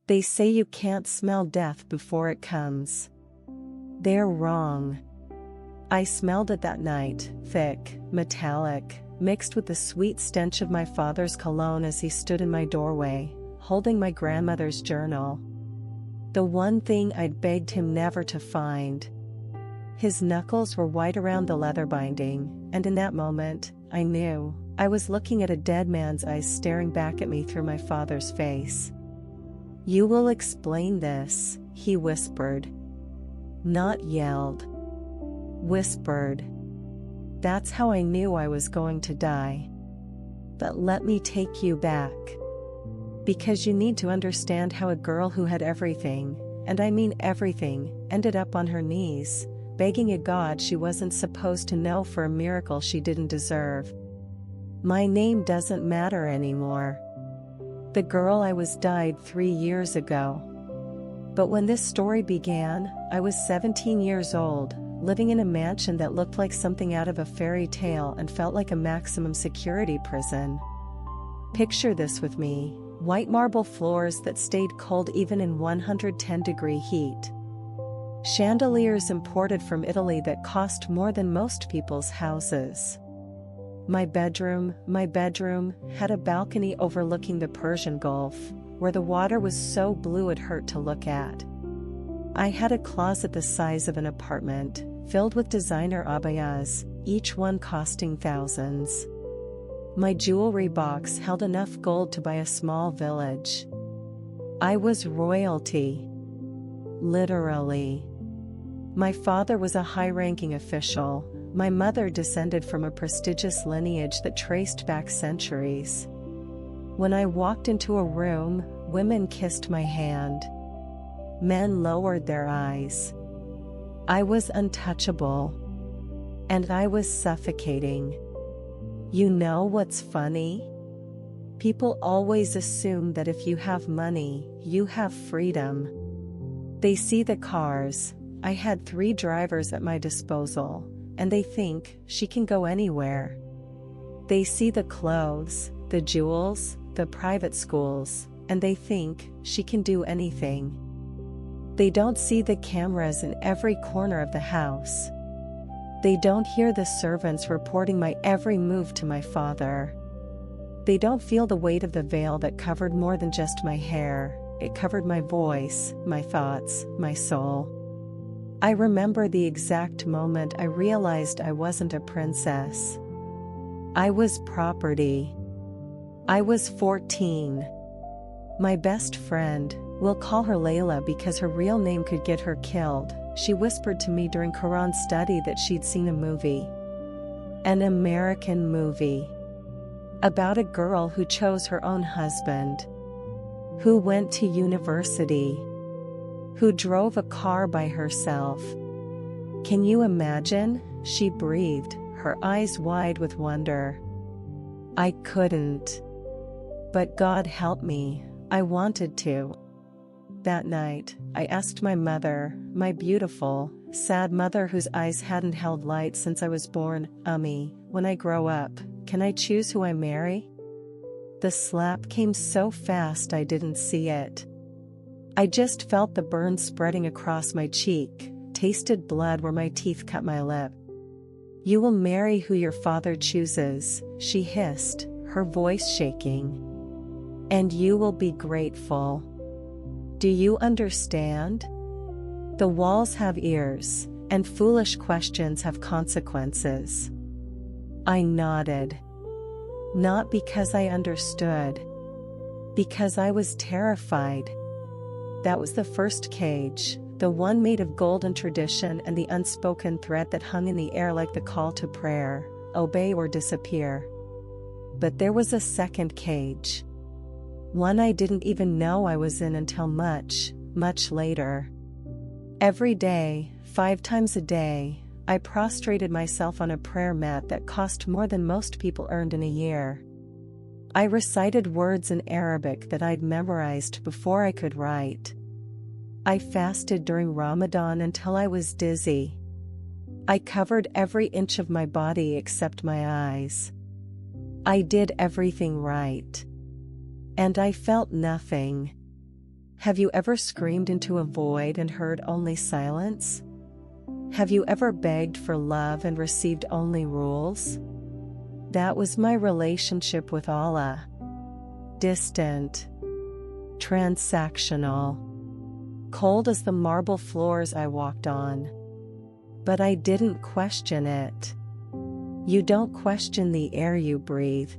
They say you can't smell death before it comes. They're wrong. I smelled it that night, thick, metallic, mixed with the sweet stench of my father's cologne as he stood in my doorway, holding my grandmother's journal. The one thing I'd begged him never to find. His knuckles were white around the leather binding, and in that moment, I knew I was looking at a dead man's eyes staring back at me through my father's face. "You will explain this," he whispered. Not yelled. Whispered. That's how I knew I was going to die. But let me take you back. Because you need to understand how a girl who had everything, and I mean everything, ended up on her knees, begging a God she wasn't supposed to know for a miracle she didn't deserve. My name doesn't matter anymore. The girl I was died 3 years ago. But when this story began, I was 17 years old, living in a mansion that looked like something out of a fairy tale and felt like a maximum security prison. Picture this with me: white marble floors that stayed cold even in 110-degree heat. Chandeliers imported from Italy that cost more than most people's houses. My bedroom had a balcony overlooking the Persian Gulf, where the water was so blue it hurt to look at. I had a closet the size of an apartment, filled with designer abayas, each one costing thousands. My jewelry box held enough gold to buy a small village. I was royalty. Literally. My father was a high-ranking official. My mother descended from a prestigious lineage that traced back centuries. When I walked into a room, women kissed my hand. Men lowered their eyes. I was untouchable. And I was suffocating. You know what's funny? People always assume that if you have money, you have freedom. They see the cars. I had 3 drivers at my disposal. And they think she can go anywhere. They see the clothes, the jewels, the private schools, and they think she can do anything. They don't see the cameras in every corner of the house. They don't hear the servants reporting my every move to my father. They don't feel the weight of the veil that covered more than just my hair. It covered my voice, my thoughts, my soul. I remember the exact moment I realized I wasn't a princess. I was property. I was 14. My best friend, we'll call her Layla because her real name could get her killed, she whispered to me during Quran study that she'd seen a movie. An American movie. About a girl who chose her own husband. Who went to university. Who drove a car by herself. Can you imagine? She breathed, her eyes wide with wonder. I couldn't. But God help me, I wanted to. That night, I asked my mother, my beautiful, sad mother whose eyes hadn't held light since I was born, "Ummi, when I grow up, can I choose who I marry?" The slap came so fast I didn't see it. I just felt the burn spreading across my cheek, tasted blood where my teeth cut my lip. "You will marry who your father chooses," she hissed, her voice shaking. "And you will be grateful. Do you understand? The walls have ears, and foolish questions have consequences." I nodded. Not because I understood. Because I was terrified. That was the first cage, the one made of golden tradition and the unspoken threat that hung in the air like the call to prayer, obey or disappear. But there was a second cage. One I didn't even know I was in until much, much later. Every day, 5 times a day, I prostrated myself on a prayer mat that cost more than most people earned in a year. I recited words in Arabic that I'd memorized before I could write. I fasted during Ramadan until I was dizzy. I covered every inch of my body except my eyes. I did everything right. And I felt nothing. Have you ever screamed into a void and heard only silence? Have you ever begged for love and received only rules? That was my relationship with Allah. Distant, transactional, cold as the marble floors I walked on. But I didn't question it. You don't question the air you breathe.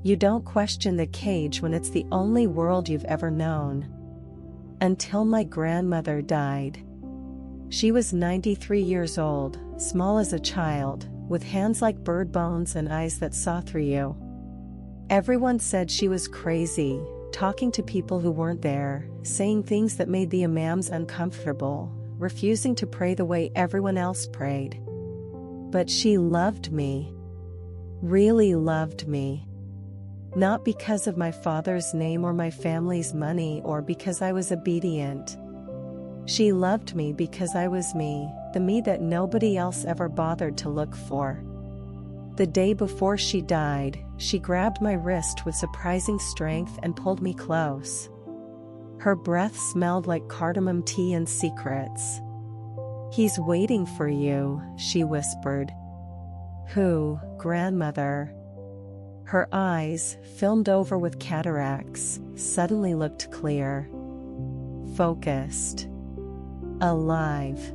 You don't question the cage when it's the only world you've ever known. Until my grandmother died. She was 93 years old, small as a child, with hands like bird bones and eyes that saw through you. Everyone said she was crazy, talking to people who weren't there, saying things that made the imams uncomfortable, refusing to pray the way everyone else prayed. But she loved me. Really loved me. Not because of my father's name or my family's money or because I was obedient. She loved me because I was me, the me that nobody else ever bothered to look for. The day before she died, she grabbed my wrist with surprising strength and pulled me close. Her breath smelled like cardamom tea and secrets. "He's waiting for you," she whispered. "Who, grandmother?" Her eyes, filmed over with cataracts, suddenly looked clear. Focused. Alive.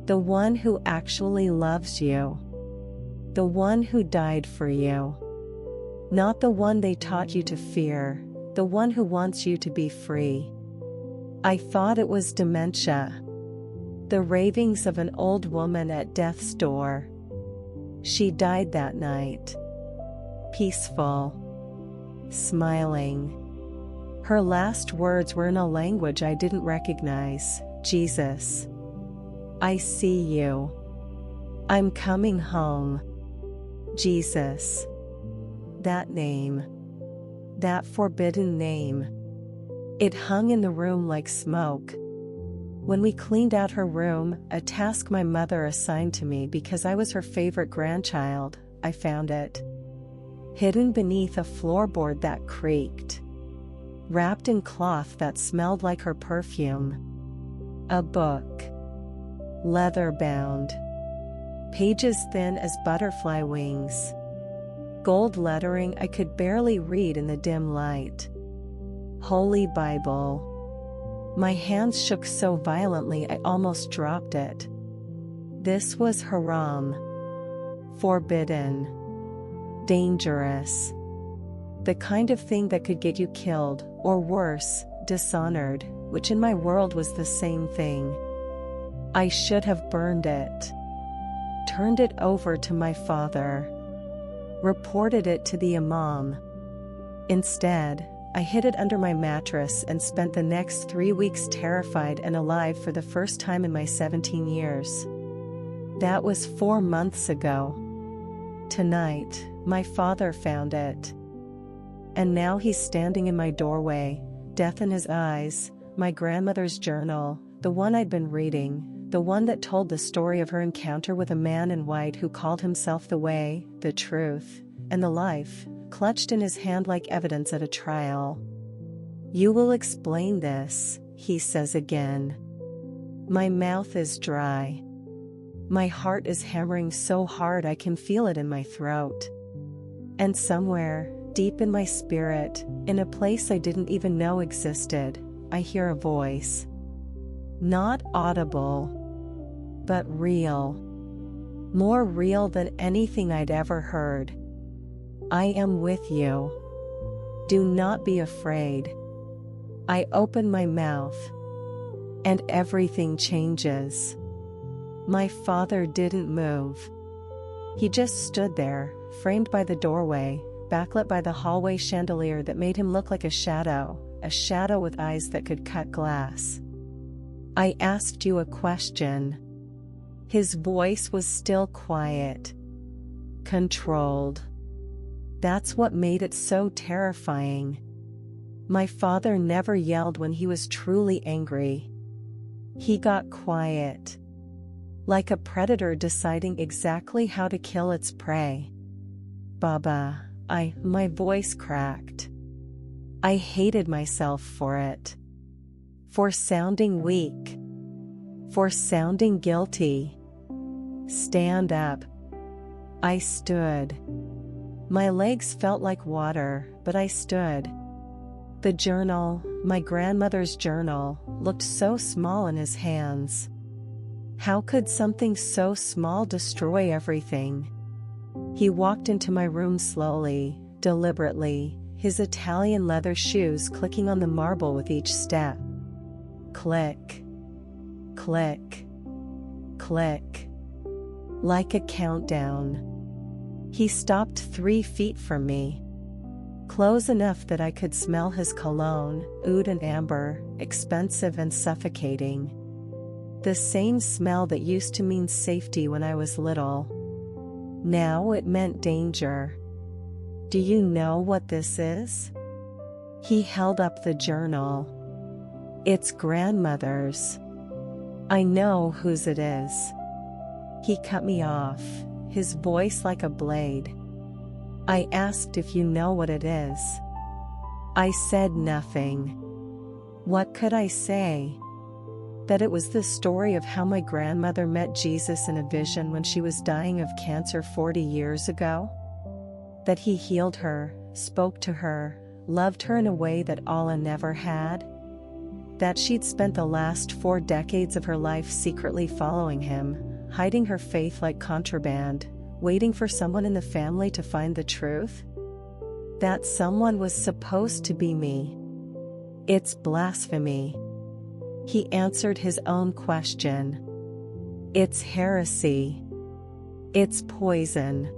The one who actually loves you. The one who died for you. Not the one they taught you to fear, the one who wants you to be free. I thought it was dementia. The ravings of an old woman at death's door. She died that night. Peaceful. Smiling. Her last words were in a language I didn't recognize. Jesus. I see you. I'm coming home. Jesus. That name. That forbidden name. It hung in the room like smoke. When we cleaned out her room, a task my mother assigned to me because I was her favorite grandchild, I found it. Hidden beneath a floorboard that creaked. Wrapped in cloth that smelled like her perfume. A book. Leather-bound. Pages thin as butterfly wings. Gold lettering I could barely read in the dim light. Holy Bible. My hands shook so violently I almost dropped it. This was haram. Forbidden. Dangerous. The kind of thing that could get you killed, or worse, dishonored, which in my world was the same thing. I should have burned it. Turned it over to my father. Reported it to the imam. Instead, I hid it under my mattress and spent the next 3 weeks terrified and alive for the first time in my 17 years. That was 4 months ago. Tonight, my father found it. And now he's standing in my doorway, death in his eyes, my grandmother's journal, the one I'd been reading, the one that told the story of her encounter with a man in white who called himself the way, the truth, and the life, clutched in his hand like evidence at a trial. "You will explain this," he says again. My mouth is dry. My heart is hammering so hard I can feel it in my throat. And somewhere, deep in my spirit, in a place I didn't even know existed, I hear a voice. Not audible, but real. More real than anything I'd ever heard. I am with you. Do not be afraid. I open my mouth. And everything changes. My father didn't move. He just stood there, framed by the doorway, backlit by the hallway chandelier that made him look like a shadow with eyes that could cut glass. "I asked you a question." His voice was still quiet. Controlled. That's what made it so terrifying. My father never yelled when he was truly angry. He got quiet. Like a predator deciding exactly how to kill its prey. "Baba," my voice cracked. I hated myself for it. for sounding weak, for sounding guilty. Stand up. I stood. My legs felt like water, but I stood. The journal, my grandmother's journal, looked so small in his hands. How could something so small destroy everything? He walked into my room slowly, deliberately, his Italian leather shoes clicking on the marble with each step. Click, click, click. Like a countdown. He stopped 3 feet from me. Close enough that I could smell his cologne, oud and amber, expensive and suffocating. The same smell that used to mean safety when I was little. Now it meant danger. Do you know what this is? He held up the journal. It's grandmother's. I know whose it is. He cut me off, his voice like a blade. I asked if you know what it is. I said nothing. What could I say? That it was the story of how my grandmother met Jesus in a vision when she was dying of cancer 40 years ago? That he healed her, spoke to her, loved her in a way that Allah never had? That she'd spent the last 4 decades of her life secretly following him, hiding her faith like contraband, waiting for someone in the family to find the truth? That someone was supposed to be me. It's blasphemy. He answered his own question. It's heresy. It's poison.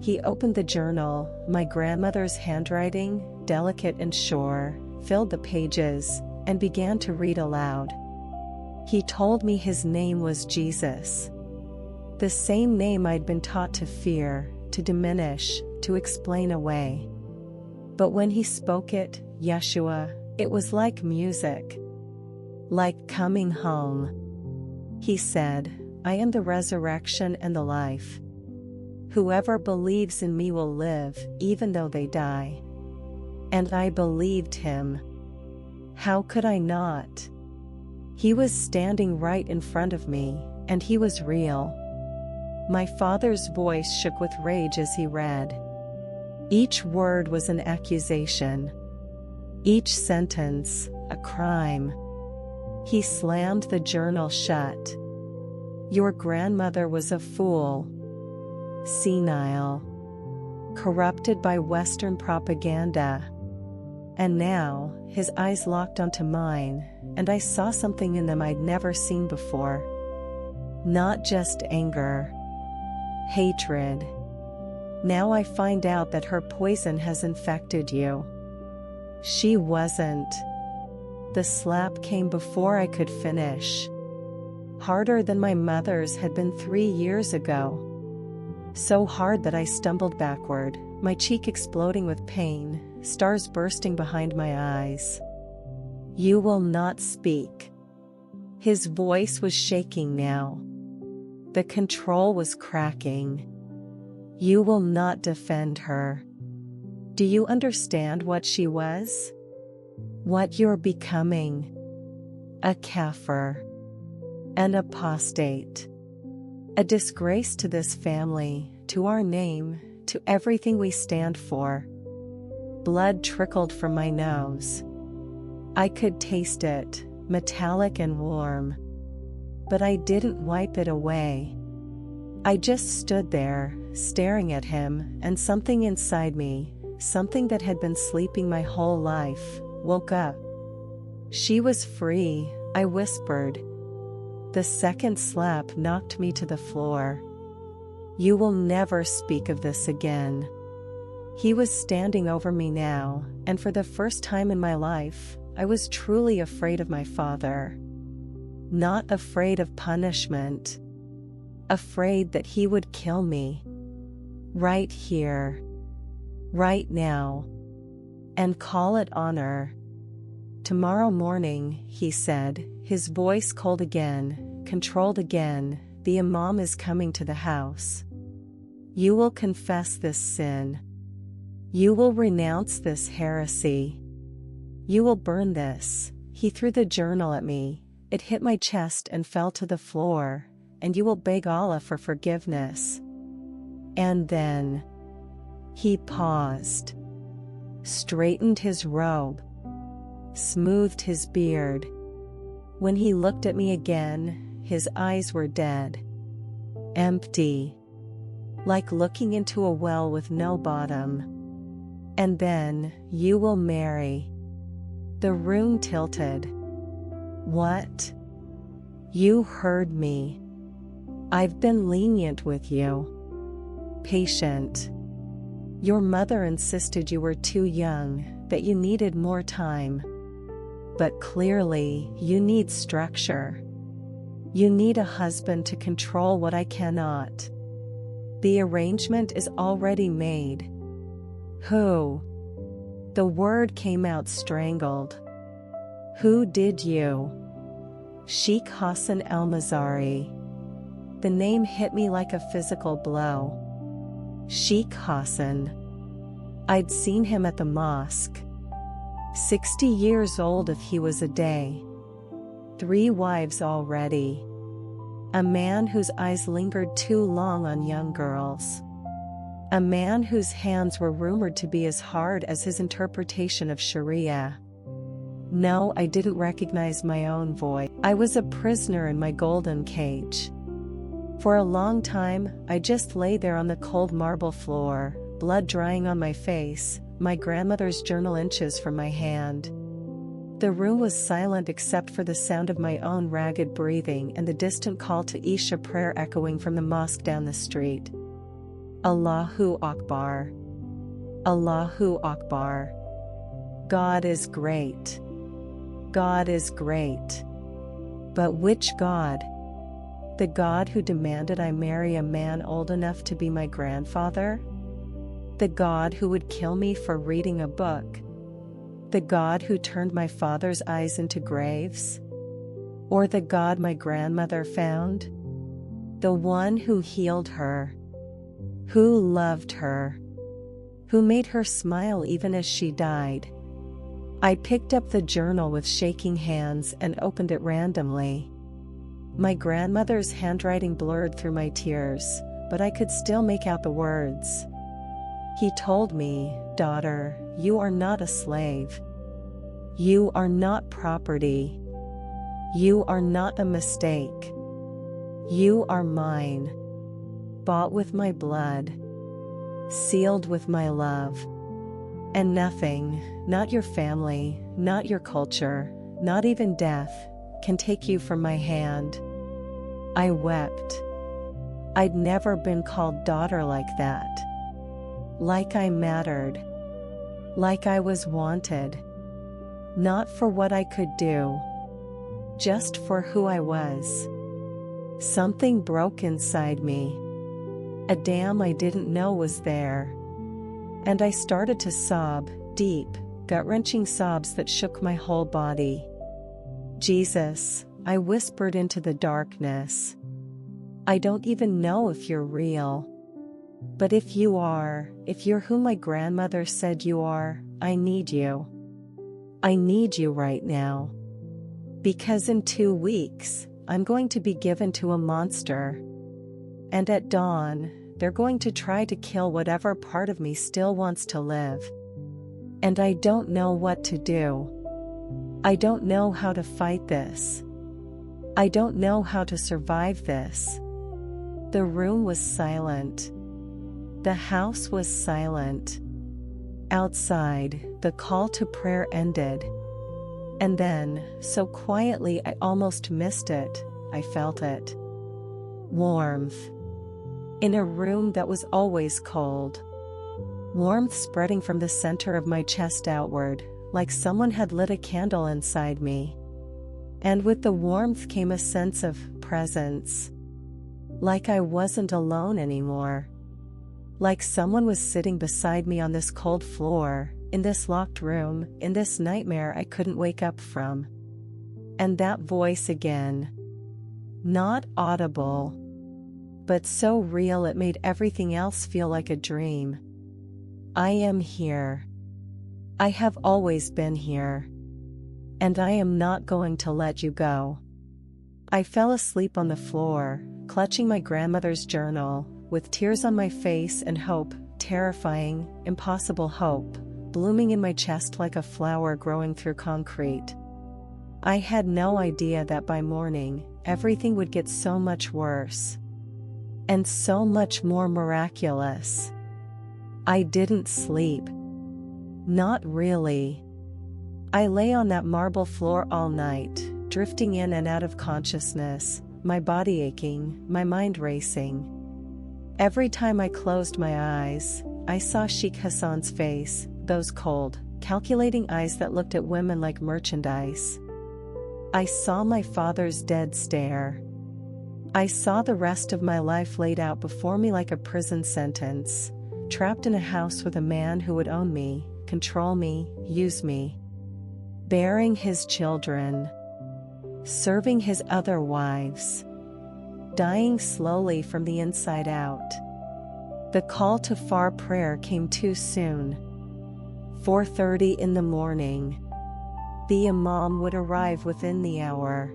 He opened the journal, my grandmother's handwriting, delicate and sure, filled the pages, and began to read aloud. He told me his name was Jesus. The same name I'd been taught to fear, to diminish, to explain away. But when he spoke it, Yeshua, it was like music. Like coming home. He said, I am the resurrection and the life. Whoever believes in me will live, even though they die. And I believed him. How could I not? He was standing right in front of me, and he was real. My father's voice shook with rage as he read. Each word was an accusation. Each sentence, a crime. He slammed the journal shut. Your grandmother was a fool. Senile. Corrupted by Western propaganda. And now, his eyes locked onto mine, and I saw something in them I'd never seen before. Not just anger. Hatred. Now I find out that her poison has infected you. She wasn't. The slap came before I could finish. Harder than my mother's had been 3 years ago. So hard that I stumbled backward, my cheek exploding with pain, stars bursting behind my eyes. You will not speak. His voice was shaking now. The control was cracking. You will not defend her. Do you understand what she was? What you're becoming? A kafir. An apostate. A disgrace to this family, to our name, to everything we stand for. Blood trickled from my nose. I could taste it, metallic and warm. But I didn't wipe it away. I just stood there, staring at him, and something inside me, something that had been sleeping my whole life, woke up. She was free, I whispered. The second slap knocked me to the floor. You will never speak of this again. He was standing over me now, and for the first time in my life, I was truly afraid of my father. Not afraid of punishment. Afraid that he would kill me. Right here. Right now. And call it honor. Tomorrow morning, he said, his voice cold again, controlled again, the imam is coming to the house. You will confess this sin. You will renounce this heresy. You will burn this, He threw the journal at me, it hit my chest and fell to the floor, and you will beg Allah for forgiveness. And then he paused, straightened his robe, smoothed his beard. When he looked at me again, his eyes were dead, empty, like looking into a well with no bottom. And then, you will marry. The room tilted. What? You heard me. I've been lenient with you. Patient. Your mother insisted you were too young, that you needed more time. But clearly, you need structure. You need a husband to control what I cannot. The arrangement is already made. Who? The word came out strangled. Who did you? Sheikh Hassan al-Mazari. The name hit me like a physical blow. Sheikh Hassan. I'd seen him at the mosque. 60 years old if he was a day. 3 wives already. A man whose eyes lingered too long on young girls. A man whose hands were rumored to be as hard as his interpretation of Sharia. No, I didn't recognize my own voice. I was a prisoner in my golden cage. For a long time, I just lay there on the cold marble floor, blood drying on my face, my grandmother's journal inches from my hand. The room was silent except for the sound of my own ragged breathing and the distant call to Isha prayer echoing from the mosque down the street. Allahu Akbar. Allahu Akbar. God is great. God is great. But which God? The God who demanded I marry a man old enough to be my grandfather? The God who would kill me for reading a book? The God who turned my father's eyes into graves? Or the God my grandmother found? The one who healed her, who loved her, who made her smile even as she died. I picked up the journal with shaking hands and opened it randomly. My grandmother's handwriting blurred through my tears, but I could still make out the words. He told me, "Daughter, you are not a slave. You are not property. You are not a mistake. You are mine. Bought with my blood. Sealed with my love. And nothing, not your family, not your culture, not even death, can take you from my hand." I wept. I'd never been called daughter like that. Like I mattered. Like I was wanted. Not for what I could do. Just for who I was. Something broke inside me. A dam I didn't know was there. And I started to sob, deep, gut-wrenching sobs that shook my whole body. Jesus, I whispered into the darkness. I don't even know if you're real. But if you are, if you're who my grandmother said you are, I need you. I need you right now. Because in 2 weeks, I'm going to be given to a monster. And at dawn, they're going to try to kill whatever part of me still wants to live. And I don't know what to do. I don't know how to fight this. I don't know how to survive this. The room was silent. The house was silent. Outside, the call to prayer ended. And then, so quietly I almost missed it, I felt it. Warmth. In a room that was always cold. Warmth spreading from the center of my chest outward, like someone had lit a candle inside me. And with the warmth came a sense of presence. Like I wasn't alone anymore. Like someone was sitting beside me on this cold floor, in this locked room, in this nightmare I couldn't wake up from. And that voice again. Not audible. But so real it made everything else feel like a dream. I am here. I have always been here. and I am not going to let you go. I fell asleep on the floor, clutching my grandmother's journal, with tears on my face and hope, terrifying, impossible hope, blooming in my chest like a flower growing through concrete. I had no idea that by morning, everything would get so much worse. And so much more miraculous. I didn't sleep. Not really. I lay on that marble floor all night, drifting in and out of consciousness, my body aching, my mind racing. Every time I closed my eyes, I saw Sheikh Hassan's face, those cold, calculating eyes that looked at women like merchandise. I saw my father's dead stare. I saw the rest of my life laid out before me like a prison sentence, trapped in a house with a man who would own me, control me, use me. Bearing his children. Serving his other wives. Dying slowly from the inside out. The call to far prayer came too soon. 4:30 in the morning. The imam would arrive within the hour.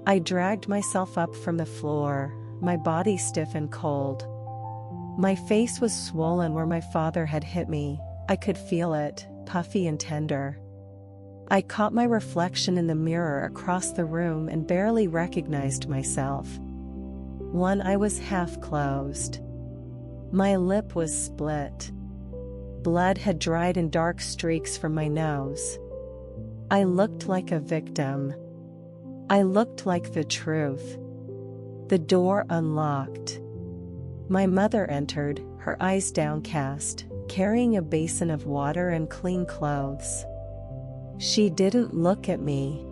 I dragged myself up from the floor, my body stiff and cold. My face was swollen where my father had hit me, I could feel it, puffy and tender. I caught my reflection in the mirror across the room and barely recognized myself. One eye was half closed. My lip was split. Blood had dried in dark streaks from my nose. I looked like a victim. I looked like the truth. The door unlocked. My mother entered, her eyes downcast, carrying a basin of water and clean clothes. She didn't look at me.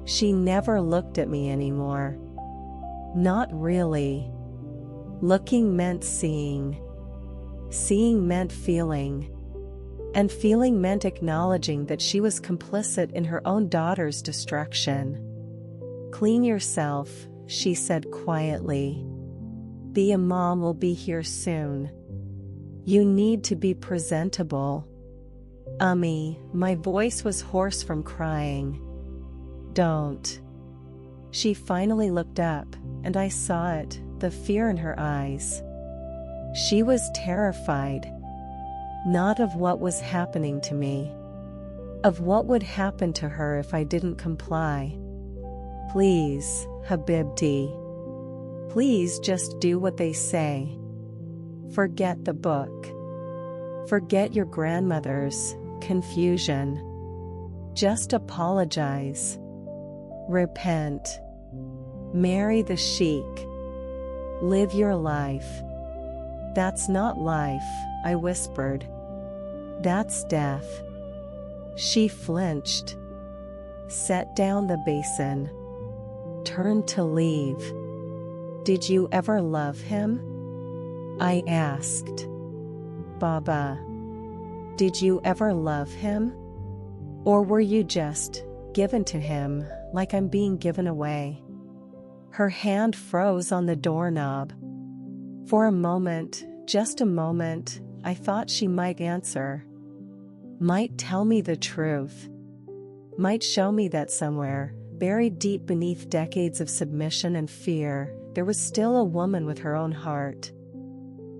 She never looked at me anymore. Not really. Looking meant seeing. Seeing meant feeling. And feeling meant acknowledging that she was complicit in her own daughter's destruction. "Clean yourself," she said quietly. "The imam will be here soon. You need to be presentable." My voice was hoarse from crying. "Don't." She finally looked up, and I saw it, the fear in her eyes. She was terrified. Not of what was happening to me. Of what would happen to her if I didn't comply. "Please, Habibti. Please just do what they say. Forget the book. Forget your grandmother's confusion. Just apologize. Repent. Marry the Sheikh. Live your life." "That's not life," I whispered. "That's death." She flinched. Set down the basin. Turned to leave. "Did you ever love him?" I asked. "Baba, did you ever love him? Or were you just given to him, like I'm being given away?" Her hand froze on the doorknob. For a moment, just a moment, I thought she might answer. Might tell me the truth. Might show me that somewhere, buried deep beneath decades of submission and fear, there was still a woman with her own heart.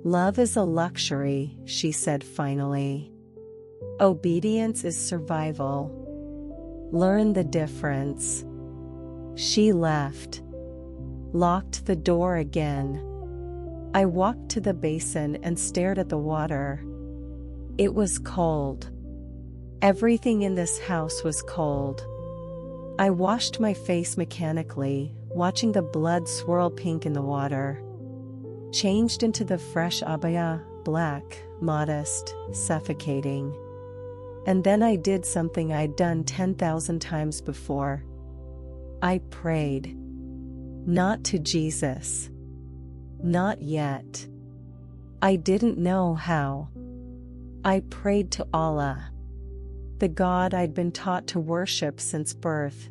"Love is a luxury," she said finally. "Obedience is survival. Learn the difference." She left. Locked the door again. I walked to the basin and stared at the water. It was cold. Everything in this house was cold. I washed my face mechanically, watching the blood swirl pink in the water. Changed into the fresh abaya, black, modest, suffocating. And then I did something I'd done 10,000 times before. I prayed. Not to Jesus. Not yet. I didn't know how. I prayed to Allah. The God I'd been taught to worship since birth.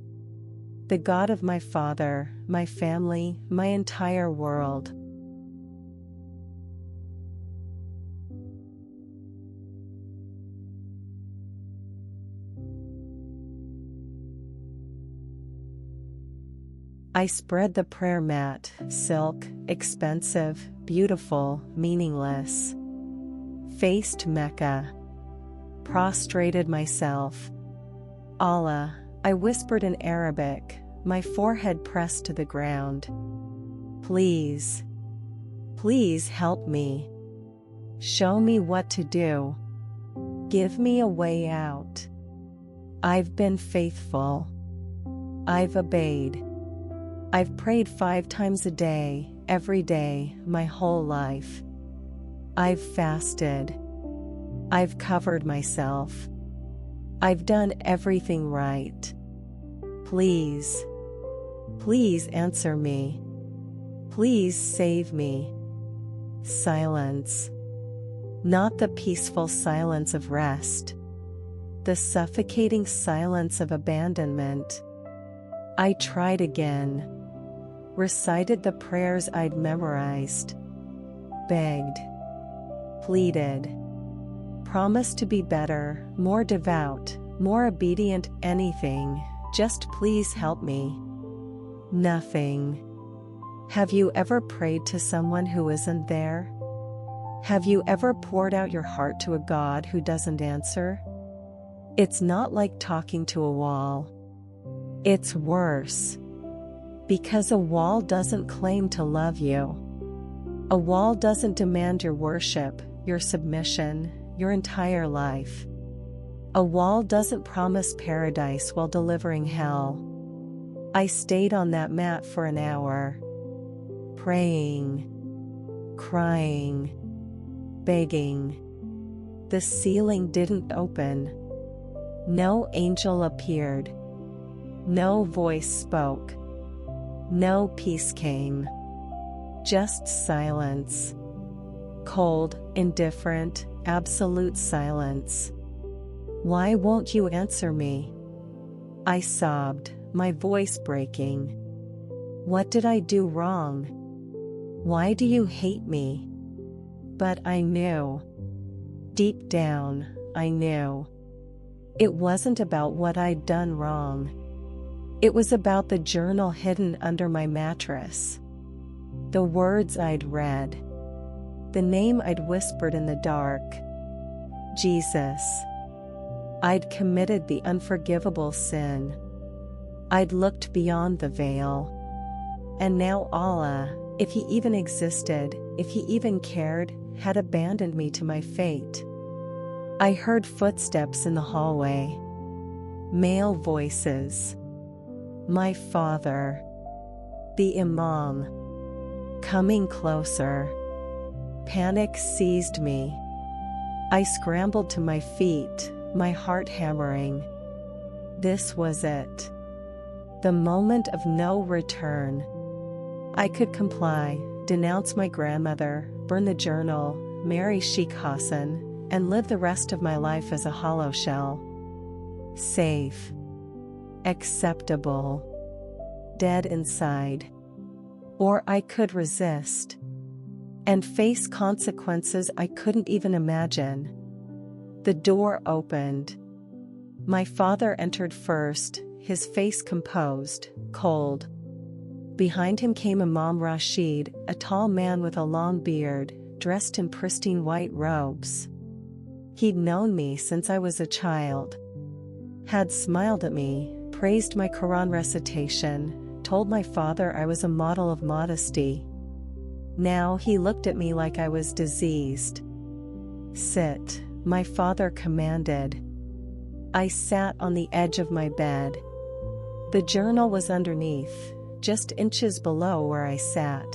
The God of my father, my family, my entire world. I spread the prayer mat, silk, expensive, beautiful, meaningless. Faced Mecca. Prostrated myself. Allah, I whispered in Arabic, my forehead pressed to the ground. Please. Please help me. Show me what to do. Give me a way out. I've been faithful. I've obeyed. I've prayed 5 times a day, every day, my whole life. I've fasted. I've covered myself. I've done everything right. Please. Please answer me. Please save me. Silence. Not the peaceful silence of rest. The suffocating silence of abandonment. I tried again. Recited the prayers I'd memorized. Begged. Pleaded. Promised to be better, more devout, more obedient, anything, just please help me. Nothing. Have you ever prayed to someone who isn't there? Have you ever poured out your heart to a God who doesn't answer? It's not like talking to a wall. It's worse. Because a wall doesn't claim to love you. A wall doesn't demand your worship, your submission, your entire life. A wall doesn't promise paradise while delivering hell. I stayed on that mat for an hour. Praying. Crying. Begging. The ceiling didn't open. No angel appeared. No voice spoke. No peace came. Just silence. Cold, indifferent, absolute silence. Why won't you answer me? I sobbed, my voice breaking. What did I do wrong? Why do you hate me? But I knew. Deep down, I knew. It wasn't about what I'd done wrong. It was about the journal hidden under my mattress. The words I'd read. The name I'd whispered in the dark. Jesus. I'd committed the unforgivable sin. I'd looked beyond the veil. And now Allah, if he even existed, if he even cared, had abandoned me to my fate. I heard footsteps in the hallway. Male voices. My father. The Imam. Coming closer. Panic seized me. I scrambled to my feet, my heart hammering. This was it. The moment of no return. I could comply, denounce my grandmother, burn the journal, marry Sheikh Hassan, and live the rest of my life as a hollow shell. Safe. Acceptable. Dead inside. Or I could resist. And face consequences I couldn't even imagine. The door opened. My father entered first, his face composed, cold. Behind him came Imam Rashid, a tall man with a long beard, dressed in pristine white robes. He'd known me since I was a child. Had smiled at me, praised my Quran recitation, told my father I was a model of modesty. Now he looked at me like I was diseased. Sit, my father commanded. I sat on the edge of my bed. The journal was underneath, just inches below where I sat.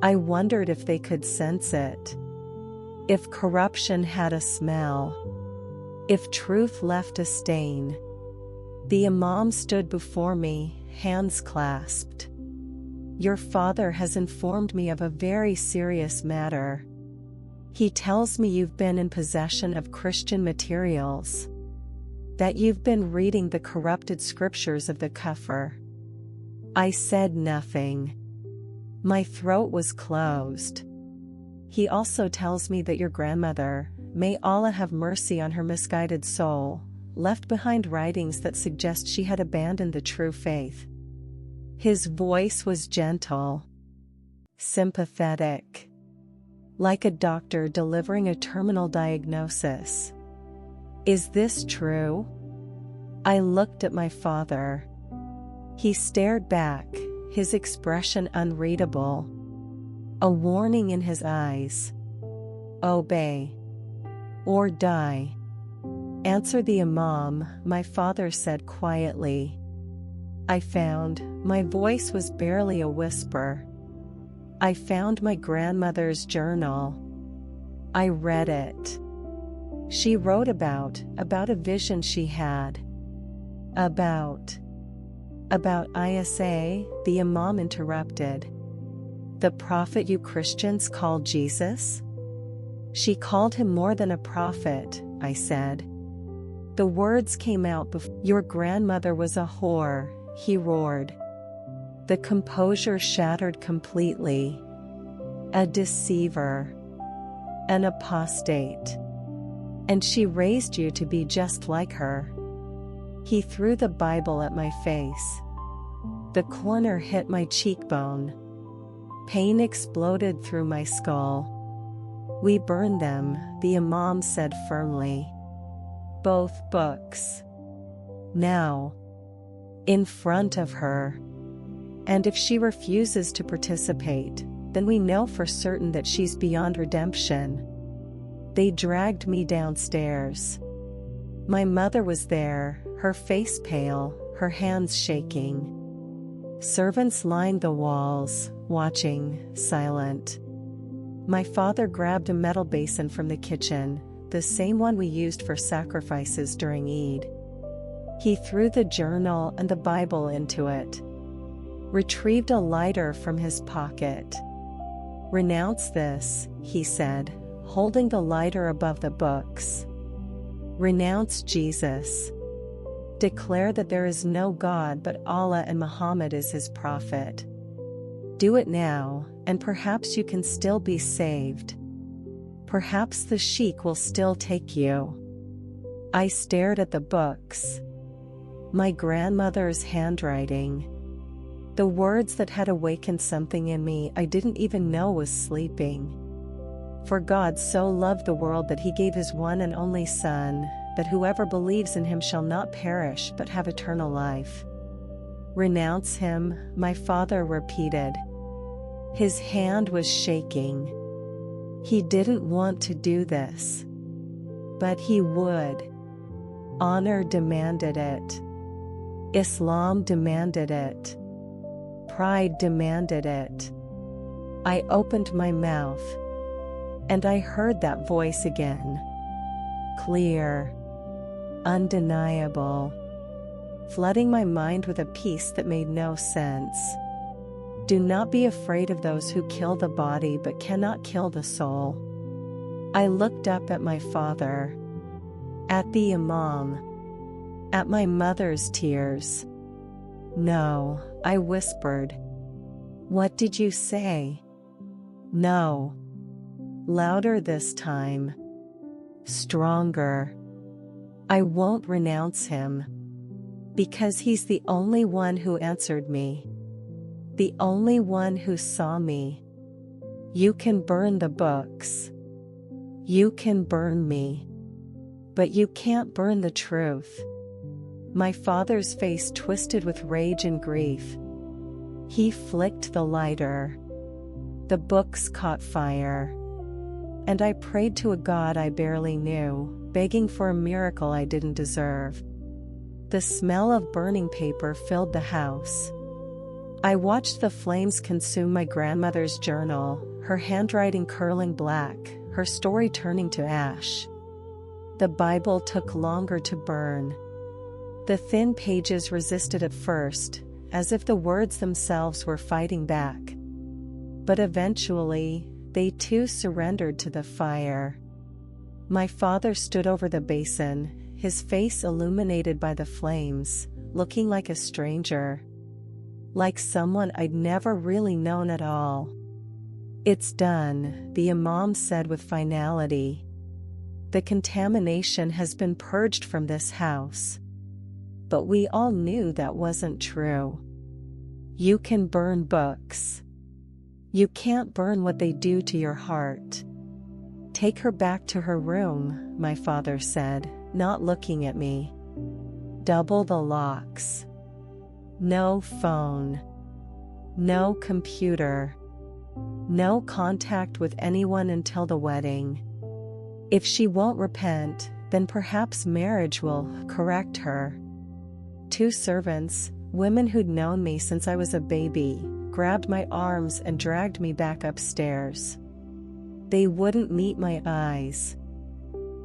I wondered if they could sense it. If corruption had a smell. If truth left a stain. The Imam stood before me, hands clasped. Your father has informed me of a very serious matter. He tells me you've been in possession of Christian materials. That you've been reading the corrupted scriptures of the Kufr. I said nothing. My throat was closed. He also tells me that your grandmother, may Allah have mercy on her misguided soul, left behind writings that suggest she had abandoned the true faith. His voice was gentle, sympathetic, like a doctor delivering a terminal diagnosis. "Is this true?" I looked at my father. He stared back, his expression unreadable. A warning in his eyes. "Obey or die." "Answer the Imam," my father said quietly. My voice was barely a whisper. I found my grandmother's journal. I read it. She wrote about a vision she had. About Isa, the Imam interrupted. "The prophet you Christians call Jesus?" "She called him more than a prophet," I said. The words came out before. "Your grandmother was a whore," he roared. The composure shattered completely. "A deceiver. An apostate. And she raised you to be just like her." He threw the Bible at my face. The corner hit my cheekbone. Pain exploded through my skull. "We burned them," the Imam said firmly. "Both books. Now. In front of her. And if she refuses to participate, then we know for certain that she's beyond redemption." They dragged me downstairs. My mother was there, her face pale, her hands shaking. Servants lined the walls, watching, silent. My father grabbed a metal basin from the kitchen, the same one we used for sacrifices during Eid. He threw the journal and the Bible into it. Retrieved a lighter from his pocket. "Renounce this," he said, holding the lighter above the books. "Renounce Jesus. Declare that there is no God but Allah and Muhammad is his prophet. Do it now, and perhaps you can still be saved. Perhaps the Sheikh will still take you." I stared at the books. My grandmother's handwriting. The words that had awakened something in me I didn't even know was sleeping. "For God so loved the world that he gave his one and only Son, that whoever believes in him shall not perish but have eternal life." "Renounce him," my father repeated. His hand was shaking. He didn't want to do this. But he would. Honor demanded it. Islam demanded it. Pride demanded it. I opened my mouth. And I heard that voice again. Clear. Undeniable. Flooding my mind with a peace that made no sense. "Do not be afraid of those who kill the body but cannot kill the soul." I looked up at my father. At the Imam. At my mother's tears. "No," I whispered. "What did you say?" "No." Louder this time. Stronger. "I won't renounce him. Because he's the only one who answered me. The only one who saw me. You can burn the books. You can burn me. But you can't burn the truth." My father's face twisted with rage and grief. He flicked the lighter. The books caught fire. And I prayed to a God I barely knew, begging for a miracle I didn't deserve. The smell of burning paper filled the house. I watched the flames consume my grandmother's journal, her handwriting curling black, her story turning to ash. The Bible took longer to burn. The thin pages resisted at first, as if the words themselves were fighting back. But eventually, they too surrendered to the fire. My father stood over the basin, his face illuminated by the flames, looking like a stranger. Like someone I'd never really known at all. "It's done," the Imam said with finality. "The contamination has been purged from this house." But we all knew that wasn't true. You can burn books. You can't burn what they do to your heart. Take her back to her room, my father said, not looking at me. Double the locks. No phone. No computer. No contact with anyone until the wedding. If she won't repent, then perhaps marriage will correct her. 2 servants, women who'd known me since I was a baby, grabbed my arms and dragged me back upstairs. They wouldn't meet my eyes.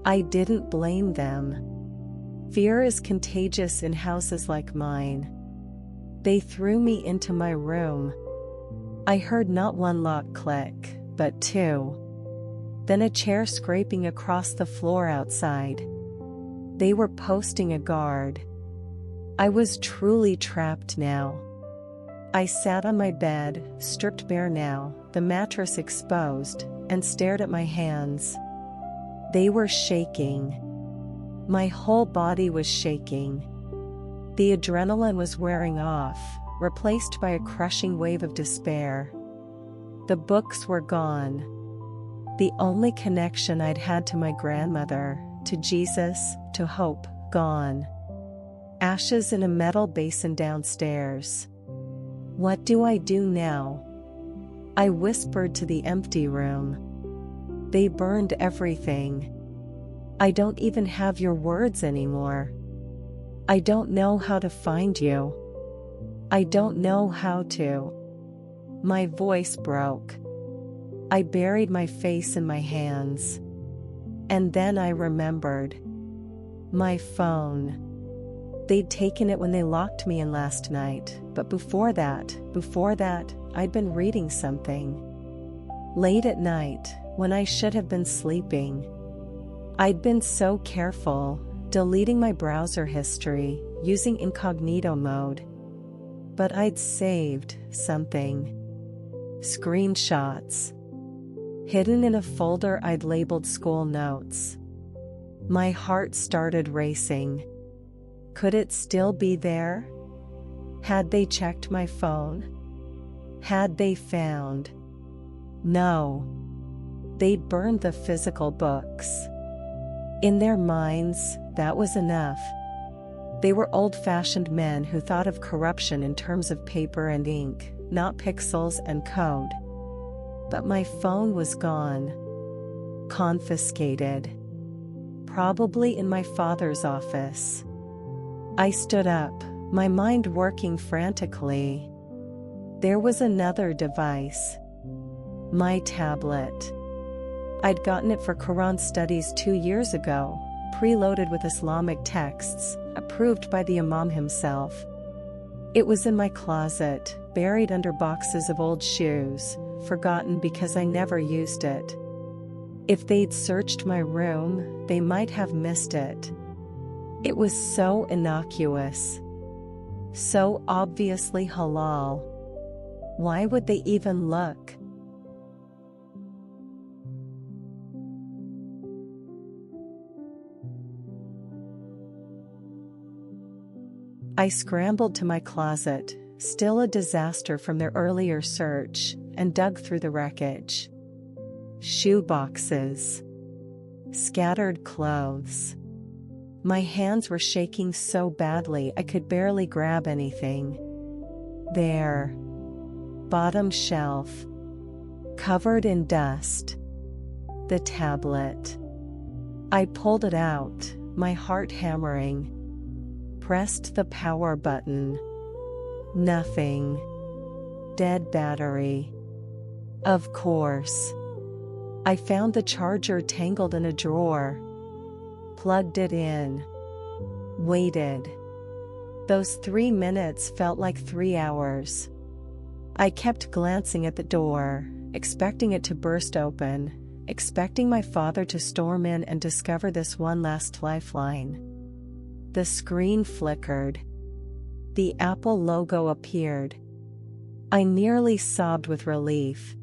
I didn't blame them. Fear is contagious in houses like mine. They threw me into my room. I heard not 1 lock click, but 2. Then a chair scraping across the floor outside. They were posting a guard. I was truly trapped now. I sat on my bed, stripped bare now, the mattress exposed, and stared at my hands. They were shaking. My whole body was shaking. The adrenaline was wearing off, replaced by a crushing wave of despair. The books were gone. The only connection I'd had to my grandmother, to Jesus, to hope, gone. Ashes in a metal basin downstairs. What do I do now? I whispered to the empty room. They burned everything. I don't even have your words anymore. I don't know how to find you. I don't know how to. My voice broke. I buried my face in my hands. And then I remembered. My phone. They'd taken it when they locked me in last night, but before that, I'd been reading something. Late at night, when I should have been sleeping. I'd been so careful, deleting my browser history, using incognito mode. But I'd saved something. Screenshots. Hidden in a folder I'd labeled school notes. My heart started racing. Could it still be there? Had they checked my phone? Had they found? No. They'd burned the physical books. In their minds, that was enough. They were old-fashioned men who thought of corruption in terms of paper and ink, not pixels and code. But my phone was gone. Confiscated. Probably in my father's office. I stood up, my mind working frantically. There was another device. My tablet. I'd gotten it for Quran studies 2 years ago, preloaded with Islamic texts, approved by the Imam himself. It was in my closet, buried under boxes of old shoes, forgotten because I never used it. If they'd searched my room, they might have missed it. It was so innocuous. So obviously halal. Why would they even look? I scrambled to my closet, still a disaster from their earlier search, and dug through the wreckage. Shoe boxes. Scattered clothes. My hands were shaking so badly I could barely grab anything. There. Bottom shelf. Covered in dust. The tablet. I pulled it out, my heart hammering. Pressed the power button. Nothing. Dead battery. Of course. I found the charger tangled in a drawer. Plugged it in. Waited. Those 3 minutes felt like 3 hours. I kept glancing at the door, expecting it to burst open, expecting my father to storm in and discover this one last lifeline. The screen flickered. The Apple logo appeared. I nearly sobbed with relief.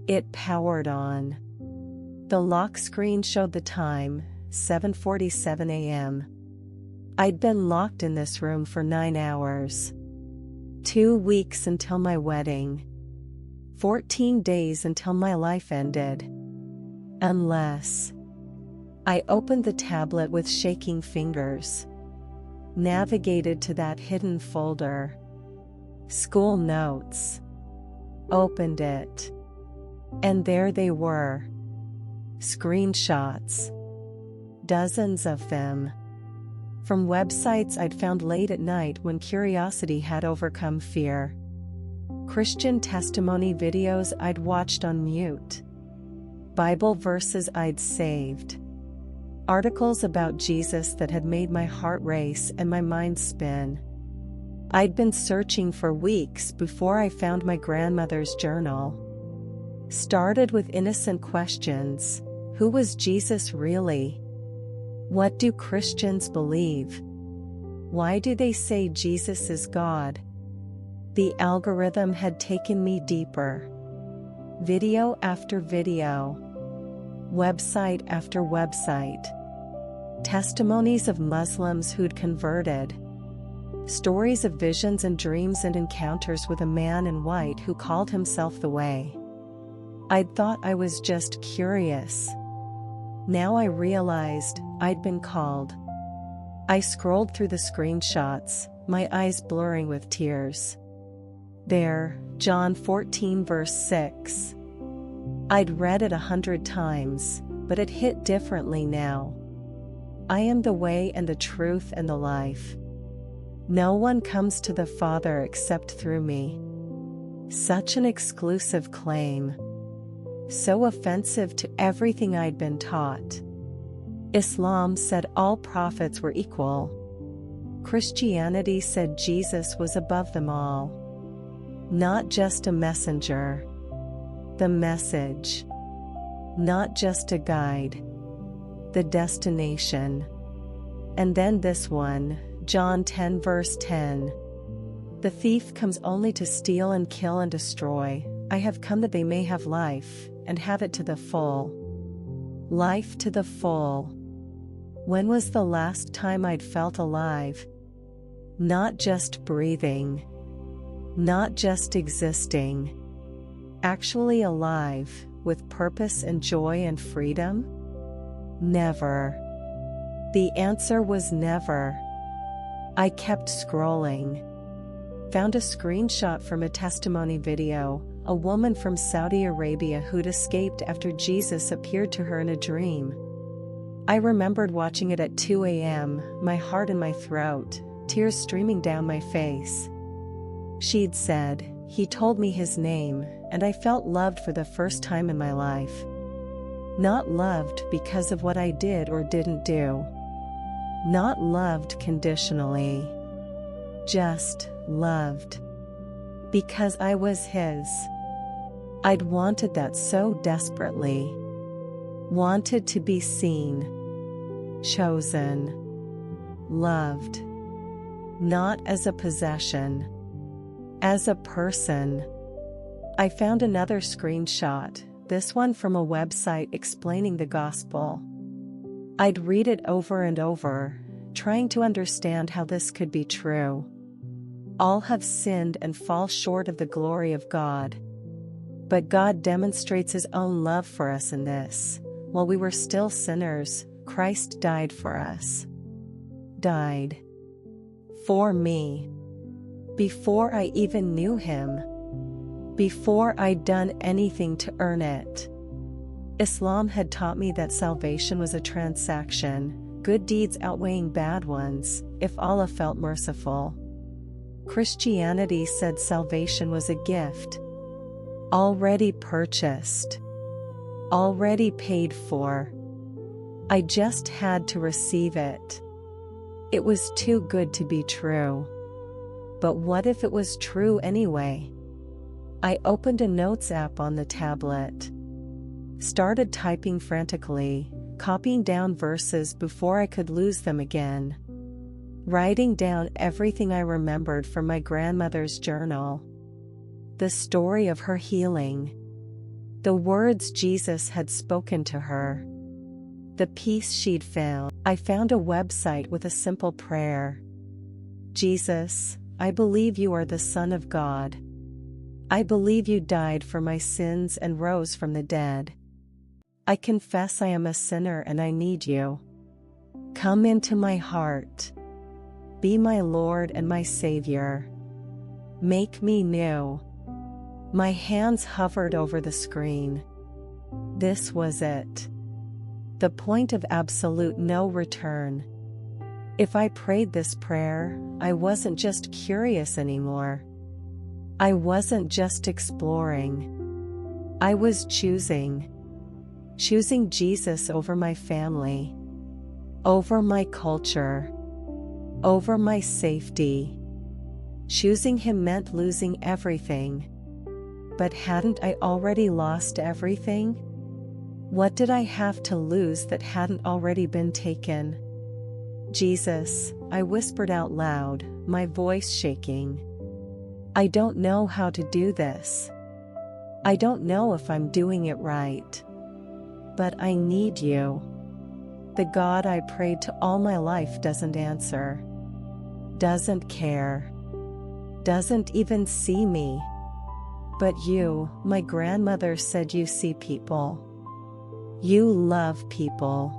It powered on. The lock screen showed the time, 7:47 a.m. I'd been locked in this room for 9 hours. 2 weeks until my wedding. 14 days until my life ended. Unless. I opened the tablet with shaking fingers. Navigated to that hidden folder. School notes. Opened it. And there they were. Screenshots. Dozens of them. From websites I'd found late at night when curiosity had overcome fear. Christian testimony videos I'd watched on mute. Bible verses I'd saved. Articles about Jesus that had made my heart race and my mind spin. I'd been searching for weeks before I found my grandmother's journal. Started with innocent questions. Who was Jesus really? What do Christians believe? Why do they say Jesus is God? The algorithm had taken me deeper. Video after video. Website after website. Testimonies of Muslims who'd converted. Stories of visions and dreams and encounters with a man in white who called himself the Way. I'd thought I was just curious. Now I realized I'd been called. I scrolled through the screenshots, my eyes blurring with tears. There, John 14 verse 6. I'd read it 100 times, but it hit differently now. I am the way and the truth and the life. No one comes to the Father except through me. Such an exclusive claim. So offensive to everything I'd been taught. Islam said all prophets were equal. Christianity said Jesus was above them all. Not just a messenger. The message. Not just a guide. The destination. And then this one, John 10 verse 10. The thief comes only to steal and kill and destroy. I have come that they may have life, and have it to the full. Life to the full. When was the last time I'd felt alive? Not just breathing. Not just existing. Actually alive, with purpose and joy and freedom? Never. The answer was never. I kept scrolling. Found a screenshot from a testimony video, a woman from Saudi Arabia who'd escaped after Jesus appeared to her in a dream. I remembered watching it at 2 a.m., my heart in my throat, tears streaming down my face. She'd said, "He told me his name, and I felt loved for the first time in my life." Not loved because of what I did or didn't do. Not loved conditionally. Just loved. Because I was his. I'd wanted that so desperately. Wanted to be seen. Chosen. Loved. Not as a possession. As a person. I found another screenshot, this one from a website explaining the gospel. I'd read it over and over, trying to understand how this could be true. All have sinned and fall short of the glory of God. But God demonstrates His own love for us in this: while we were still sinners, Christ died for us. Died. For me. Before I even knew Him. Before I'd done anything to earn it. Islam had taught me that salvation was a transaction, good deeds outweighing bad ones, if Allah felt merciful. Christianity said salvation was a gift. Already purchased. Already paid for. I just had to receive it. It was too good to be true. But what if it was true anyway? I opened a notes app on the tablet. Started typing frantically, copying down verses before I could lose them again. Writing down everything I remembered from my grandmother's journal. The story of her healing. The words Jesus had spoken to her. The peace she'd found. I found a website with a simple prayer. Jesus, I believe you are the Son of God. I believe you died for my sins and rose from the dead. I confess I am a sinner and I need you. Come into my heart. Be my Lord and my Savior. Make me new. My hands hovered over the screen. This was it. The point of absolute no return. If I prayed this prayer, I wasn't just curious anymore. I wasn't just exploring. I was choosing. Choosing Jesus over my family, over my culture, over my safety. Choosing him meant losing everything. But hadn't I already lost everything? What did I have to lose that hadn't already been taken? Jesus, I whispered out loud, my voice shaking. I don't know how to do this. I don't know if I'm doing it right. But I need you. The God I prayed to all my life doesn't answer. Doesn't care. Doesn't even see me. But you, my grandmother said you see people. You love people.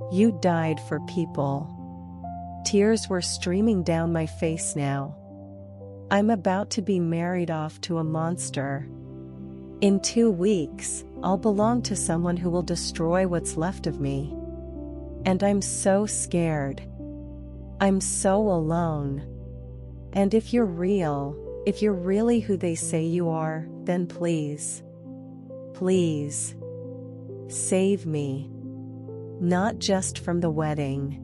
You died for people. Tears were streaming down my face now. I'm about to be married off to a monster. In 2 weeks, I'll belong to someone who will destroy what's left of me. And I'm so scared. I'm so alone. And if you're real, if you're really who they say you are, then please, please, save me. Not just from the wedding.